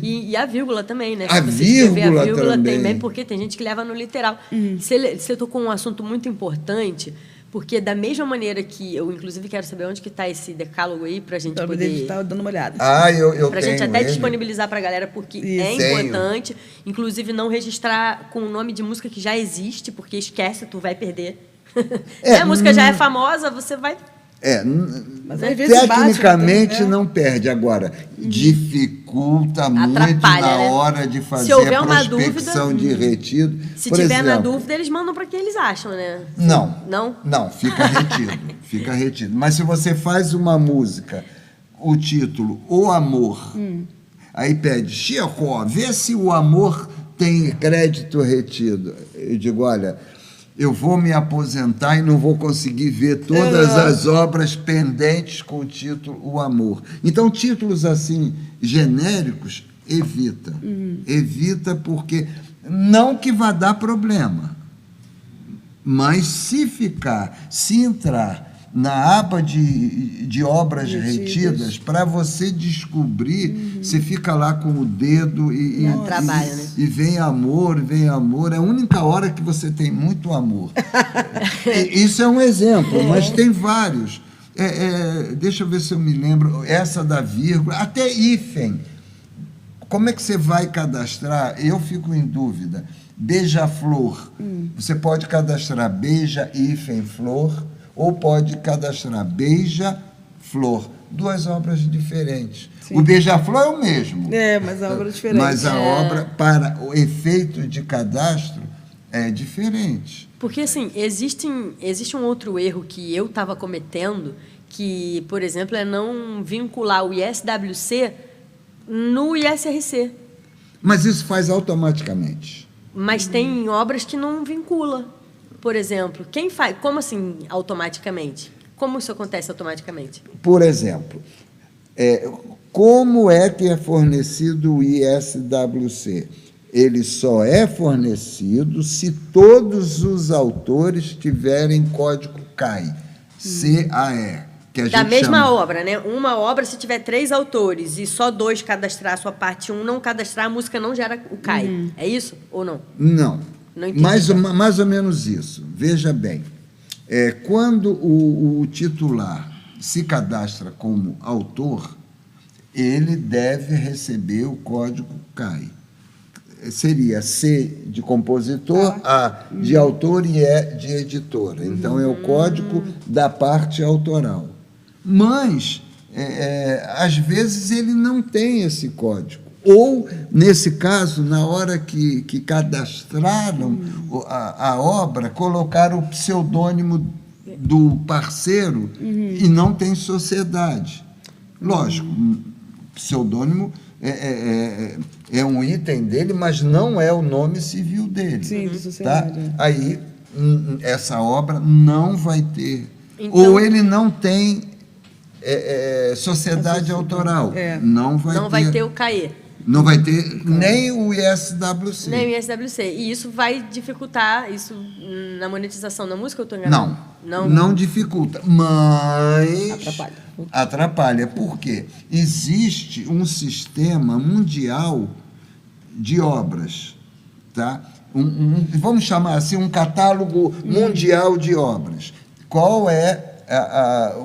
E a vírgula também, né? A Se você escrever a vírgula também. também, porque tem gente que leva no literal. Você tocou um assunto muito importante, porque da mesma maneira que eu, inclusive, quero saber onde que está esse decálogo aí, para a gente poder... estar dando uma olhada. Eu para a gente até disponibilizar para a galera, porque é importante. Inclusive, não registrar com o nome de música que já existe, porque esquece, tu vai perder. A música já é famosa, você vai... Mas às vezes tecnicamente bate, não perde. Agora, dificulta muito Atrapalha, na hora de fazer se houver a uma prospecção dúvida, de retido. Se Por tiver exemplo, na dúvida, eles mandam para que eles acham, né? Não, fica retido. Fica retido. Mas se você faz uma música, o título, O Amor, aí pede, Chico, vê se o amor tem crédito retido. Eu digo, olha... eu vou me aposentar e não vou conseguir ver todas as obras pendentes com o título O Amor. Então, títulos assim, genéricos, evita. Evita porque, não que vá dar problema, mas se entrar na aba de obras retidas, para você descobrir, você fica lá com o dedo trabalho, né? E vem amor. É a única hora que você tem muito amor. Isso é um exemplo, mas tem vários. Deixa eu ver se eu me lembro. Essa da vírgula, até hífen. Como é que você vai cadastrar? Eu fico em dúvida. Beija-flor. Você pode cadastrar beija, hífen, flor, ou pode cadastrar beija-flor. Duas obras diferentes. Sim. O beija-flor é o mesmo. Mas a obra é diferente. Mas a obra, para o efeito de cadastro, é diferente. Porque, assim, existe um outro erro que eu estava cometendo, que, por exemplo, é não vincular o ISWC no ISRC. Mas isso faz automaticamente. Mas tem obras que não vincula. Por exemplo, quem faz... Como assim, automaticamente? Como isso acontece automaticamente? Por exemplo, como é que é fornecido o ISWC? Ele só é fornecido se todos os autores tiverem código CAE, C-A-E. Que a da gente mesma chama. obra, né? Uma obra, se tiver 3 autores e só 2 cadastrar a sua parte 1, não cadastrar, a música não gera o CAE. É isso ou não? Não. Não entendi. Mais ou menos isso. Veja bem, quando o titular se cadastra como autor, ele deve receber o código CAE. Seria C de compositor, A de autor e E de editora. Então, é o código da parte autoral. Mas, às vezes, ele não tem esse código. Ou, nesse caso, na hora que cadastraram a obra, colocaram o pseudônimo do parceiro e não tem sociedade. Lógico, pseudônimo é um item dele, mas não é o nome civil dele. Sim, de sociedade. Tá? Aí, essa obra não vai ter. Então, ou ele não tem sociedade autoral. Não vai Não ter. vai ter o CAE. Não vai ter nem o ISWC. Nem o ISWC. E isso vai dificultar isso na monetização da música, eu estou enganado? Não dificulta, mas Atrapalha. atrapalha. Por quê? Existe um sistema mundial de obras, tá? Vamos chamar assim, um catálogo mundial de obras. Qual é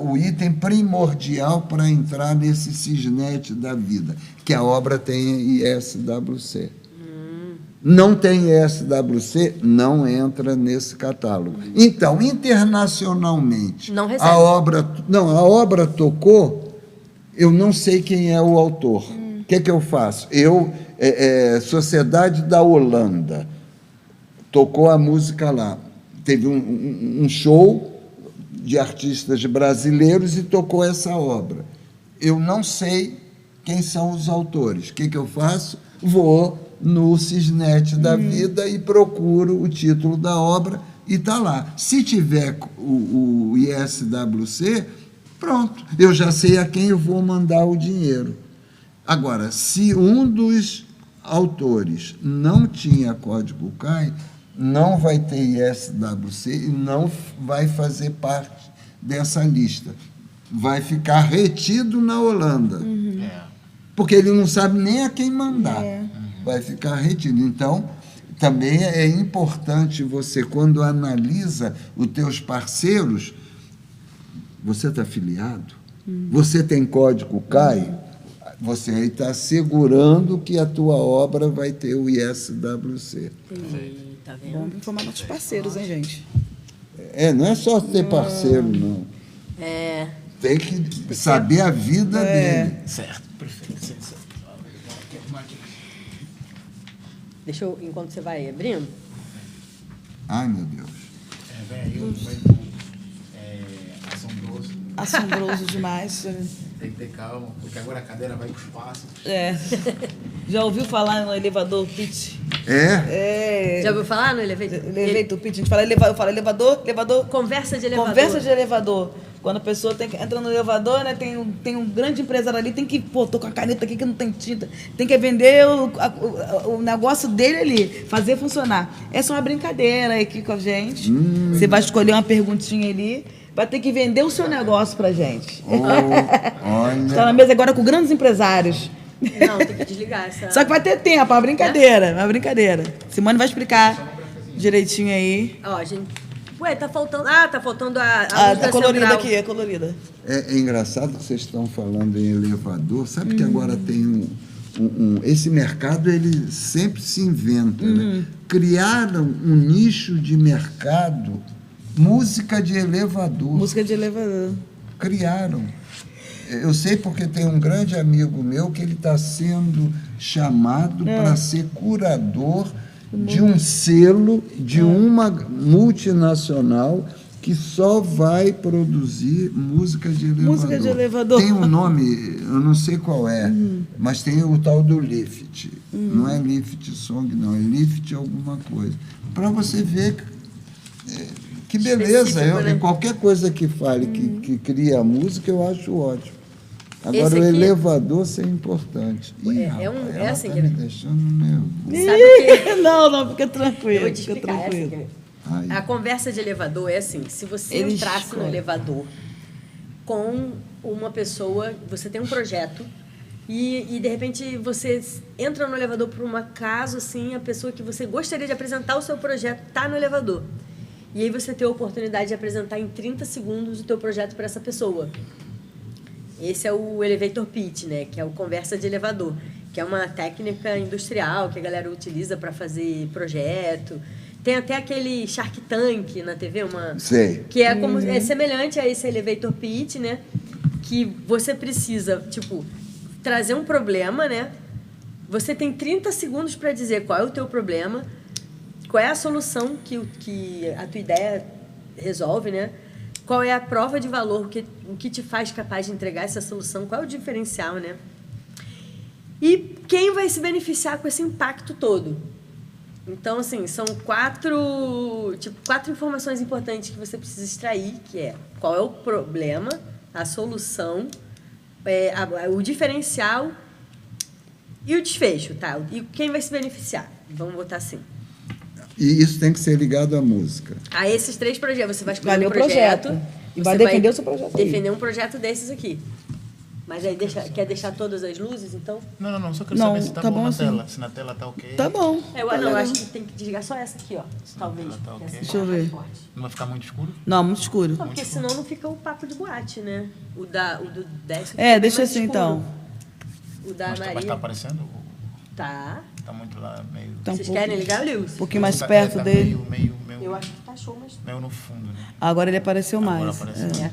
o item primordial para entrar nesse cisnet da vida? Que a obra tenha ISWC. Não tem ISWC, não entra nesse catálogo. Então, internacionalmente, Não recebe. a obra tocou, eu não sei quem é o autor. O que eu faço? Sociedade da Holanda, tocou a música lá. Teve um show de artistas brasileiros e tocou essa obra. Eu não sei quem são os autores. O que eu faço? Vou no cisnet da vida e procuro o título da obra e está lá. Se tiver o ISWC, pronto, eu já sei a quem eu vou mandar o dinheiro. Agora, se um dos autores não tinha código CAI, não vai ter ISWC e não vai fazer parte dessa lista. Vai ficar retido na Holanda. Porque ele não sabe nem a quem mandar. Vai ficar retido. Então, também é importante você, quando analisa os teus parceiros, você está afiliado? Você tem código CAI? Você aí está assegurando que a tua obra vai ter o ISWC. Tá Bom vendo? informar nossos parceiros, hein, gente? Não é só ter parceiro, não. Tem que saber a vida dele. Certo, perfeito. Deixa eu, enquanto você vai abrindo. Ai, meu Deus. Vem aí um momento assombroso. Assombroso demais. Tem que ter calma, porque agora a cadeira vai para o espaço. Já ouviu falar no elevador pitch? Já ouviu falar no Elevator? Elevator pitch. A gente fala elevador, eu falo elevador. Conversa de elevador. Conversa de elevador. Quando a pessoa entra no elevador, né, tem um grande empresário ali, tem que, tô com a caneta aqui que não tem tinta, tem que vender o negócio dele ali, fazer funcionar. Essa é uma brincadeira aqui com a gente. Você vai escolher uma perguntinha ali, vai ter que vender o seu negócio pra gente. Olha. Está na mesa agora com grandes empresários. Não, tem que desligar essa. Só que vai ter tempo, é uma brincadeira. Simone vai explicar direitinho aí. Ó, gente. Ué, tá faltando. Ah, tá faltando a luz da colorida central. aqui, é colorida. É engraçado que vocês estão falando em elevador. Sabe que agora tem esse mercado, ele sempre se inventa, né? Criaram um nicho de mercado, música de elevador. Música de elevador. Criaram. Eu sei porque tem um grande amigo meu que ele está sendo chamado para ser curador de um selo de uma multinacional que só vai produzir música de elevador. Música de elevador. Tem um nome, eu não sei qual é, mas tem o tal do Lift. Não é Lift Song, não, é Lift alguma coisa. Para você ver que beleza. Específico, né? Qualquer coisa que fale que cria música, eu acho ótimo. Agora, Esse o aqui- elevador ser importante. É assim que me ele- deixando nervoso. Sabe o que? Não, fica Eu tranquilo. vou te Fica explicar. É assim, tranquilo. Ai. a conversa de elevador é assim: se você Ele entrasse no escolhe. elevador com uma pessoa, você tem um projeto e de repente você entra no elevador por um acaso, assim, a pessoa que você gostaria de apresentar o seu projeto está no elevador. E aí você tem a oportunidade de apresentar em 30 segundos o teu projeto para essa pessoa. Esse é o elevator pitch, né? Que é o conversa de elevador, que é uma técnica industrial que a galera utiliza para fazer projeto. Tem até aquele Shark Tank na TV, Sei. que é como é semelhante a esse elevator pitch, né? Que você precisa, tipo, trazer um problema, né? Você tem 30 segundos para dizer qual é o teu problema, qual é a solução que a tua ideia resolve, né? Qual é a prova de valor, o que te faz capaz de entregar essa solução, qual é o diferencial, né? E quem vai se beneficiar com esse impacto todo? Então, assim, são quatro informações importantes que você precisa extrair, que é qual é o problema, a solução, o diferencial e o desfecho, tá? E quem vai se beneficiar? Vamos botar assim. E isso tem que ser ligado à música. A esses 3 projetos, você vai escolher Vai um ler o projeto. E vai defender o seu projeto aí. Defender um projeto desses aqui. Mas aí quer deixar todas as luzes, então? Não, só quero Não, saber se tá tá bom bom na assim. tela. Se na tela tá ok. Tá bom. Eu tá não, legal. acho que tem que desligar só essa aqui, ó. Talvez. Tá ok. Essa Deixa eu é mais ver. forte. Não vai ficar muito escuro? Não, muito escuro. Não, porque senão não fica o papo de boate, né? O do Décio. É, fica deixa mais assim, escuro. então. O da Mas Maria. tá aparecendo? Tá. Tá muito lá, meio... Tá um Vocês pouco- querem ligar, Lewis? Um pouquinho mais Tá- perto tá dele. Meio, Eu acho que tá show, mas... meio no fundo, né? Agora ele apareceu Agora mais. apareceu. É.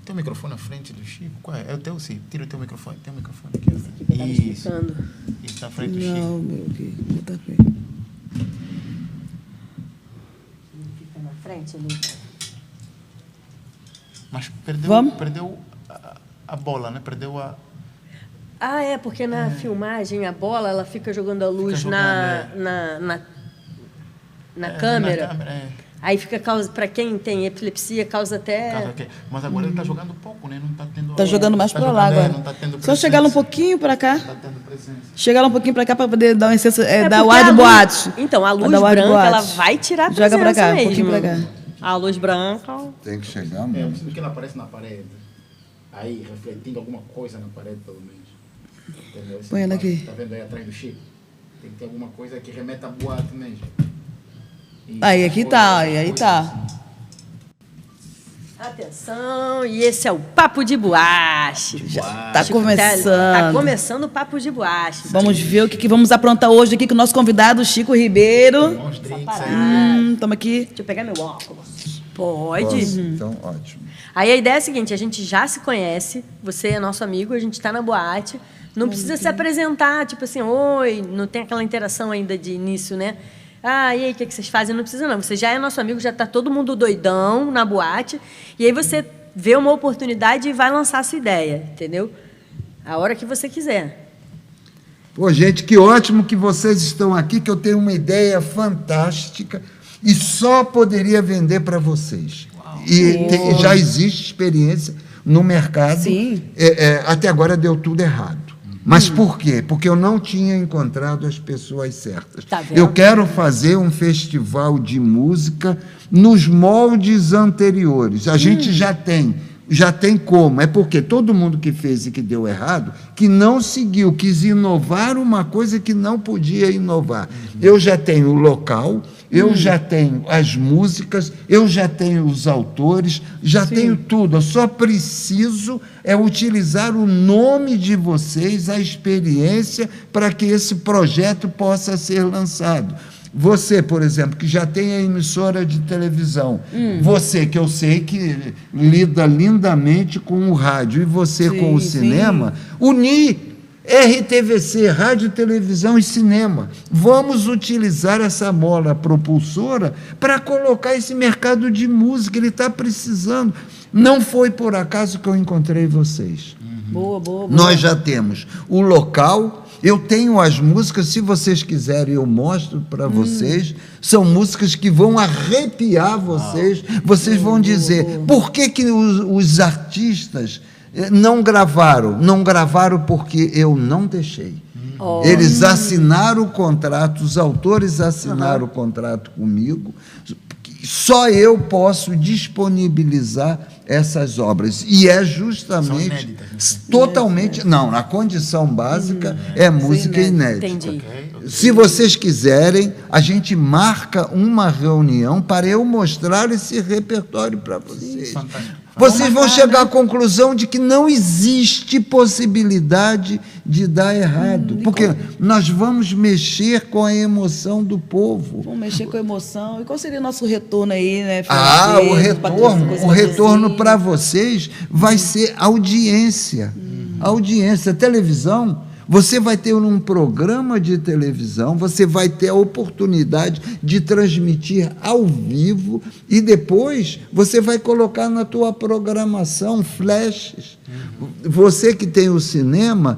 Tem um microfone na frente do Chico? Qual é? É o teu, sim. Tira o teu microfone. Tem um microfone aqui. Tá me Isso. explicando. Isso na frente do Chico. Não, meu, aqui. Botar aqui. Fica na frente ali. Mas perdeu, Vamos? perdeu a bola, né? Perdeu a... Ah, é, porque na filmagem a bola ela fica jogando a luz Fica na câmera. Na câmera, é. Aí fica para quem tem epilepsia, causa até. Caso aqui. Mas agora ele tá jogando pouco, né? Não tá tendo... Tá jogando mais tá pra lá jogando, agora. Não tá tendo Só chegar lá um presença. pouquinho pra cá. Tá tendo presença. Chegar lá um pouquinho pra cá pra poder dar um excesso, É dar o porque ar de a luz- boate. Então, a luz Dar o ar de branca, ela boate. vai tirar a Joga pra presença cá, um mesmo. pouquinho pra cá. A luz branca. Tem que chegar É, mesmo. porque ela aparece na parede. Aí, refletindo alguma coisa na parede, pelo menos. Entendeu? Põe ela aqui. Tá vendo aí atrás do Chico? Tem que ter alguma coisa que remeta a boate mesmo. E Aí, aqui coisa, tá, essas aí coisas tá. assim. Atenção, e esse é o Papo de Boate. Tá Chico, começando. Tá começando o Papo de Boate. Vamos ver o que vamos aprontar hoje aqui com o nosso convidado, Chico Ribeiro. Bons drinks aí. Tamo aqui. Deixa eu pegar meu óculos. Pode. Posso? Então, ótimo. Aí a ideia é a seguinte, a gente já se conhece, você é nosso amigo, a gente está na boate, não precisa se apresentar, tipo assim, oi, não tem aquela interação ainda de início, né? Ah, e aí, o que vocês fazem? Não precisa não, você já é nosso amigo, já está todo mundo doidão na boate, e aí você vê uma oportunidade e vai lançar a sua ideia, entendeu? A hora que você quiser. Pô, gente, que ótimo que vocês estão aqui, que eu tenho uma ideia fantástica e só poderia vender para vocês. Já existe experiência no mercado. Sim. Até agora deu tudo errado. Mas por quê? Porque eu não tinha encontrado as pessoas certas. Tá vendo? Eu quero fazer um festival de música nos moldes anteriores. A gente já tem como. É porque todo mundo que fez e que deu errado, que não seguiu, quis inovar uma coisa que não podia inovar. Eu já tenho o local, eu já tenho as músicas, eu já tenho os autores, já tenho tudo. Eu só preciso utilizar o nome de vocês, a experiência, para que esse projeto possa ser lançado. Você, por exemplo, que já tem a emissora de televisão, você que eu sei que lida lindamente com o rádio, e você com o cinema, unir RTVC, rádio, televisão e cinema. Vamos utilizar essa mola propulsora para colocar esse mercado de música, ele está precisando. Não foi por acaso que eu encontrei vocês. Boa, boa, boa. Nós já temos o local, eu tenho as músicas, se vocês quiserem eu mostro para vocês, são músicas que vão arrepiar vocês, vocês vão dizer, por que os artistas não gravaram? Não gravaram porque eu não deixei. Eles assinaram o contrato, os autores assinaram o contrato comigo, só eu posso disponibilizar essas obras. E é justamente, São inéditas, totalmente, não, na condição básica é música inédita. Entendi. Se vocês quiserem, a gente marca uma reunião para eu mostrar esse repertório para vocês. Fantástico. Vocês vão chegar à conclusão de que não existe possibilidade de dar errado, porque nós vamos mexer com a emoção do povo. Vamos mexer com a emoção. E qual seria o nosso retorno aí, né? O retorno para vocês vai ser audiência. Audiência, televisão. Você vai ter um programa de televisão, você vai ter a oportunidade de transmitir ao vivo e depois você vai colocar na tua programação flashes. Você que tem o cinema,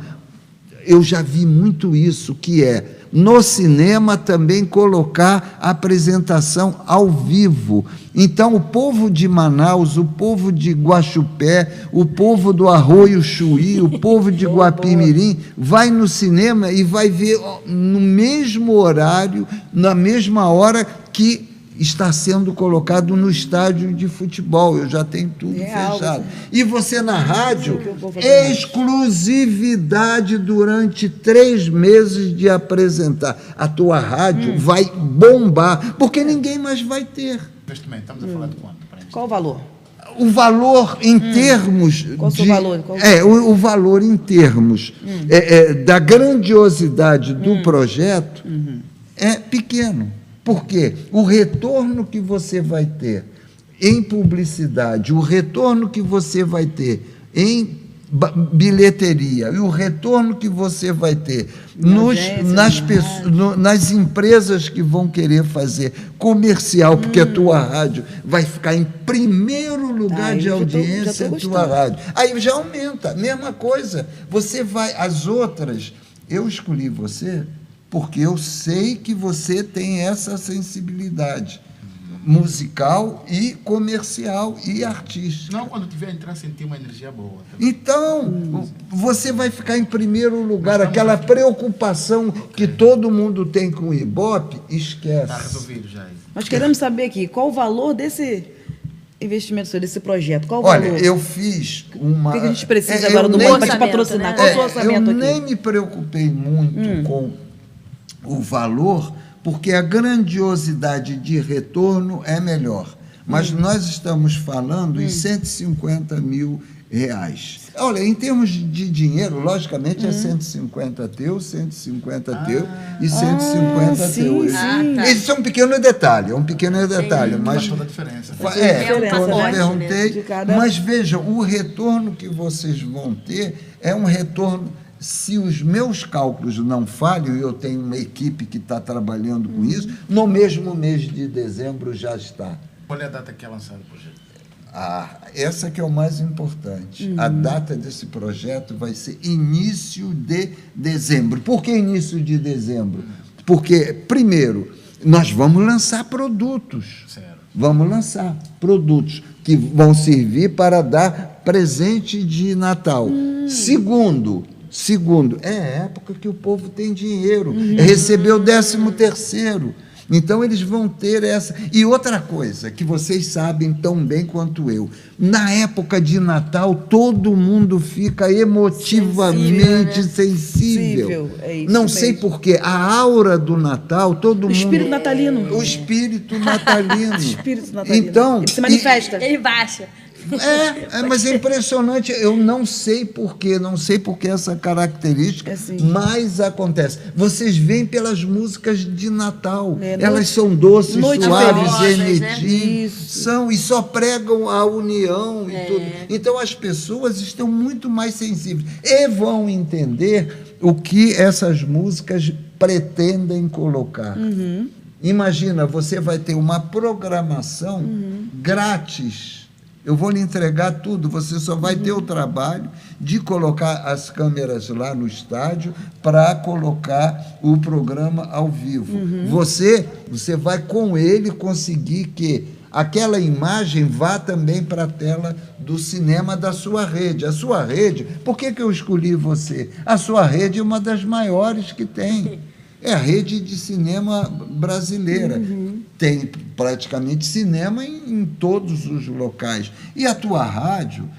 eu já vi muito isso, que é no cinema também colocar a apresentação ao vivo. Então, o povo de Manaus, o povo de Guaxupé, o povo do Arroio Chuí, o povo de Guapimirim, vai no cinema e vai ver no mesmo horário, na mesma hora que está sendo colocado no estádio de futebol. Eu já tenho tudo fechado. E você na rádio, exclusividade durante 3 meses de apresentar. A tua rádio vai bombar, porque ninguém mais vai ter. Investimento, estamos a falar de quanto? Qual o valor? O valor em termos Qual de... o valor? O valor em termos da grandiosidade do projeto é pequeno. Por quê? O retorno que você vai ter em publicidade, o retorno que você vai ter em bilheteria e o retorno que você vai ter nas empresas que vão querer fazer comercial, porque a tua rádio vai ficar em primeiro lugar de audiência, a tua rádio. Aí já aumenta, mesma coisa. Você vai, as outras, eu escolhi você porque eu sei que você tem essa sensibilidade musical e comercial e artística. Não, quando tiver entrar, sentir uma energia boa. Também. Então, você vai ficar em primeiro lugar. Aquela preocupação que todo mundo tem com o Ibope, esquece. Está resolvido já. Nós queremos saber aqui, qual o valor desse investimento, desse projeto? Qual o valor? Olha, eu fiz uma... O que a gente precisa agora do banco para te patrocinar? Né? Qual é o seu orçamento eu aqui? nem me preocupei muito com o valor, porque a grandiosidade de retorno é melhor. Mas nós estamos falando em R$150 mil. Olha, em termos de dinheiro, logicamente é 150 teu, 150 teu e 150 teu. Esse é um pequeno detalhe, mas... Faz toda a diferença. Eu perguntei, mas veja, o retorno que vocês vão ter é um retorno... Se os meus cálculos não falham, e eu tenho uma equipe que está trabalhando com isso, no mesmo mês de dezembro já está. Qual é a data que é lançado o projeto? Essa que é o mais importante. A data desse projeto vai ser início de dezembro. Por que início de dezembro? Porque, primeiro, nós vamos lançar produtos. Certo. Vamos lançar produtos que vão servir para dar presente de Natal. Segundo, é época que o povo tem dinheiro, recebeu o 13º. Então, eles vão ter essa... E outra coisa, que vocês sabem tão bem quanto eu, na época de Natal, todo mundo fica emotivamente sensível. É isso Não mesmo. sei por quê, a aura do Natal, todo mundo... Espírito natalino. O espírito natalino. Espírito natalino. Então, ele se manifesta. Ele baixa. Mas é impressionante, eu não sei porquê, essa característica, mas acontece. Vocês veem pelas músicas de Natal, elas são doces, suaves, genetinas, são, e só pregam a união e tudo. Então as pessoas estão muito mais sensíveis e vão entender o que essas músicas pretendem colocar. Imagina, você vai ter uma programação grátis. Eu vou lhe entregar tudo, você só vai ter o trabalho de colocar as câmeras lá no estádio para colocar o programa ao vivo. Você vai com ele conseguir que aquela imagem vá também para a tela do cinema da sua rede. A sua rede, por que eu escolhi você? A sua rede é uma das maiores que tem. É a rede de cinema brasileira. Tem praticamente cinema em todos os locais. E a tua rádio,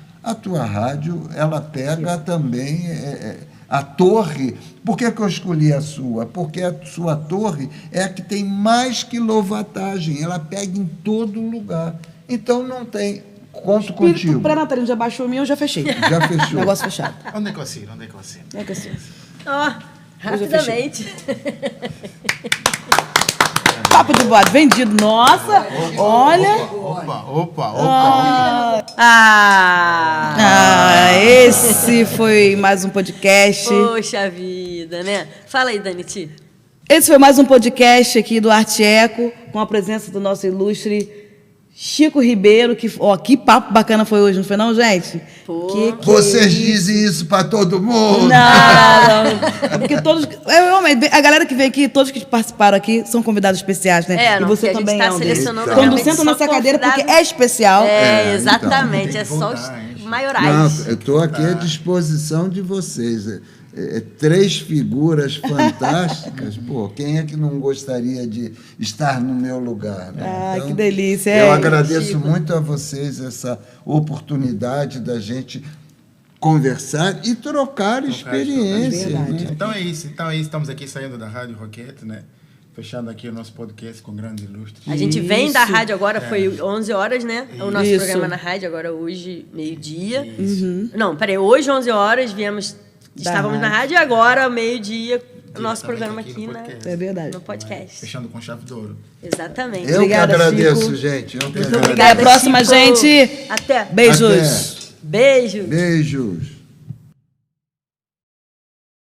ela pega também a torre. Por que eu escolhi a sua? Porque a sua torre é a que tem mais quilowattagem. Ela pega em todo lugar. Então, não tem... Conto contigo. Espírito pré-natalino já baixou o meu, eu já fechei. Já fechou. Negócio fechado. Onde é que eu assino? Rapidamente. Papo de bode vendido. Nossa, olha. Opa. Esse foi mais um podcast. Poxa vida, né? Fala aí, Daniti. Esse foi mais um podcast aqui do Arte Eco, com a presença do nosso ilustre Chico Ribeiro, que papo bacana foi hoje, não foi não, gente? Pô. Que Vocês dizem isso para todo mundo. Não. É porque todos... a galera que veio aqui, todos que participaram aqui, são convidados especiais, né? Não, e você porque a gente também tá é um deles. selecionando Quando realmente sentam só nessa cadeira, porque convidados. é especial. Exatamente. Então. É só os Não, maiorais. eu estou aqui à disposição de vocês. 3 figuras fantásticas. Pô, quem é que não gostaria de estar no meu lugar? Né? Ah, que delícia. Eu agradeço muito a vocês essa oportunidade da gente conversar e trocar experiências. Verdade. Né? Então é isso. Estamos aqui saindo da Rádio Roquete, né? Fechando aqui o nosso podcast com grandes ilustres. A gente vem da Isso. rádio agora, foi 11 horas, né? O nosso Isso. programa na rádio, agora hoje, meio-dia. Não, peraí, hoje 11 horas, estávamos na rádio e agora, meio-dia, o nosso programa aqui no né? podcast. É verdade. No podcast. Fechando com chave de ouro. Exatamente. Eu Obrigada, que agradeço, Chico. gente. Eu que Muito agradeço. obrigada, Até a próxima, Chico. gente. Até. Beijos. Beijo. Beijos.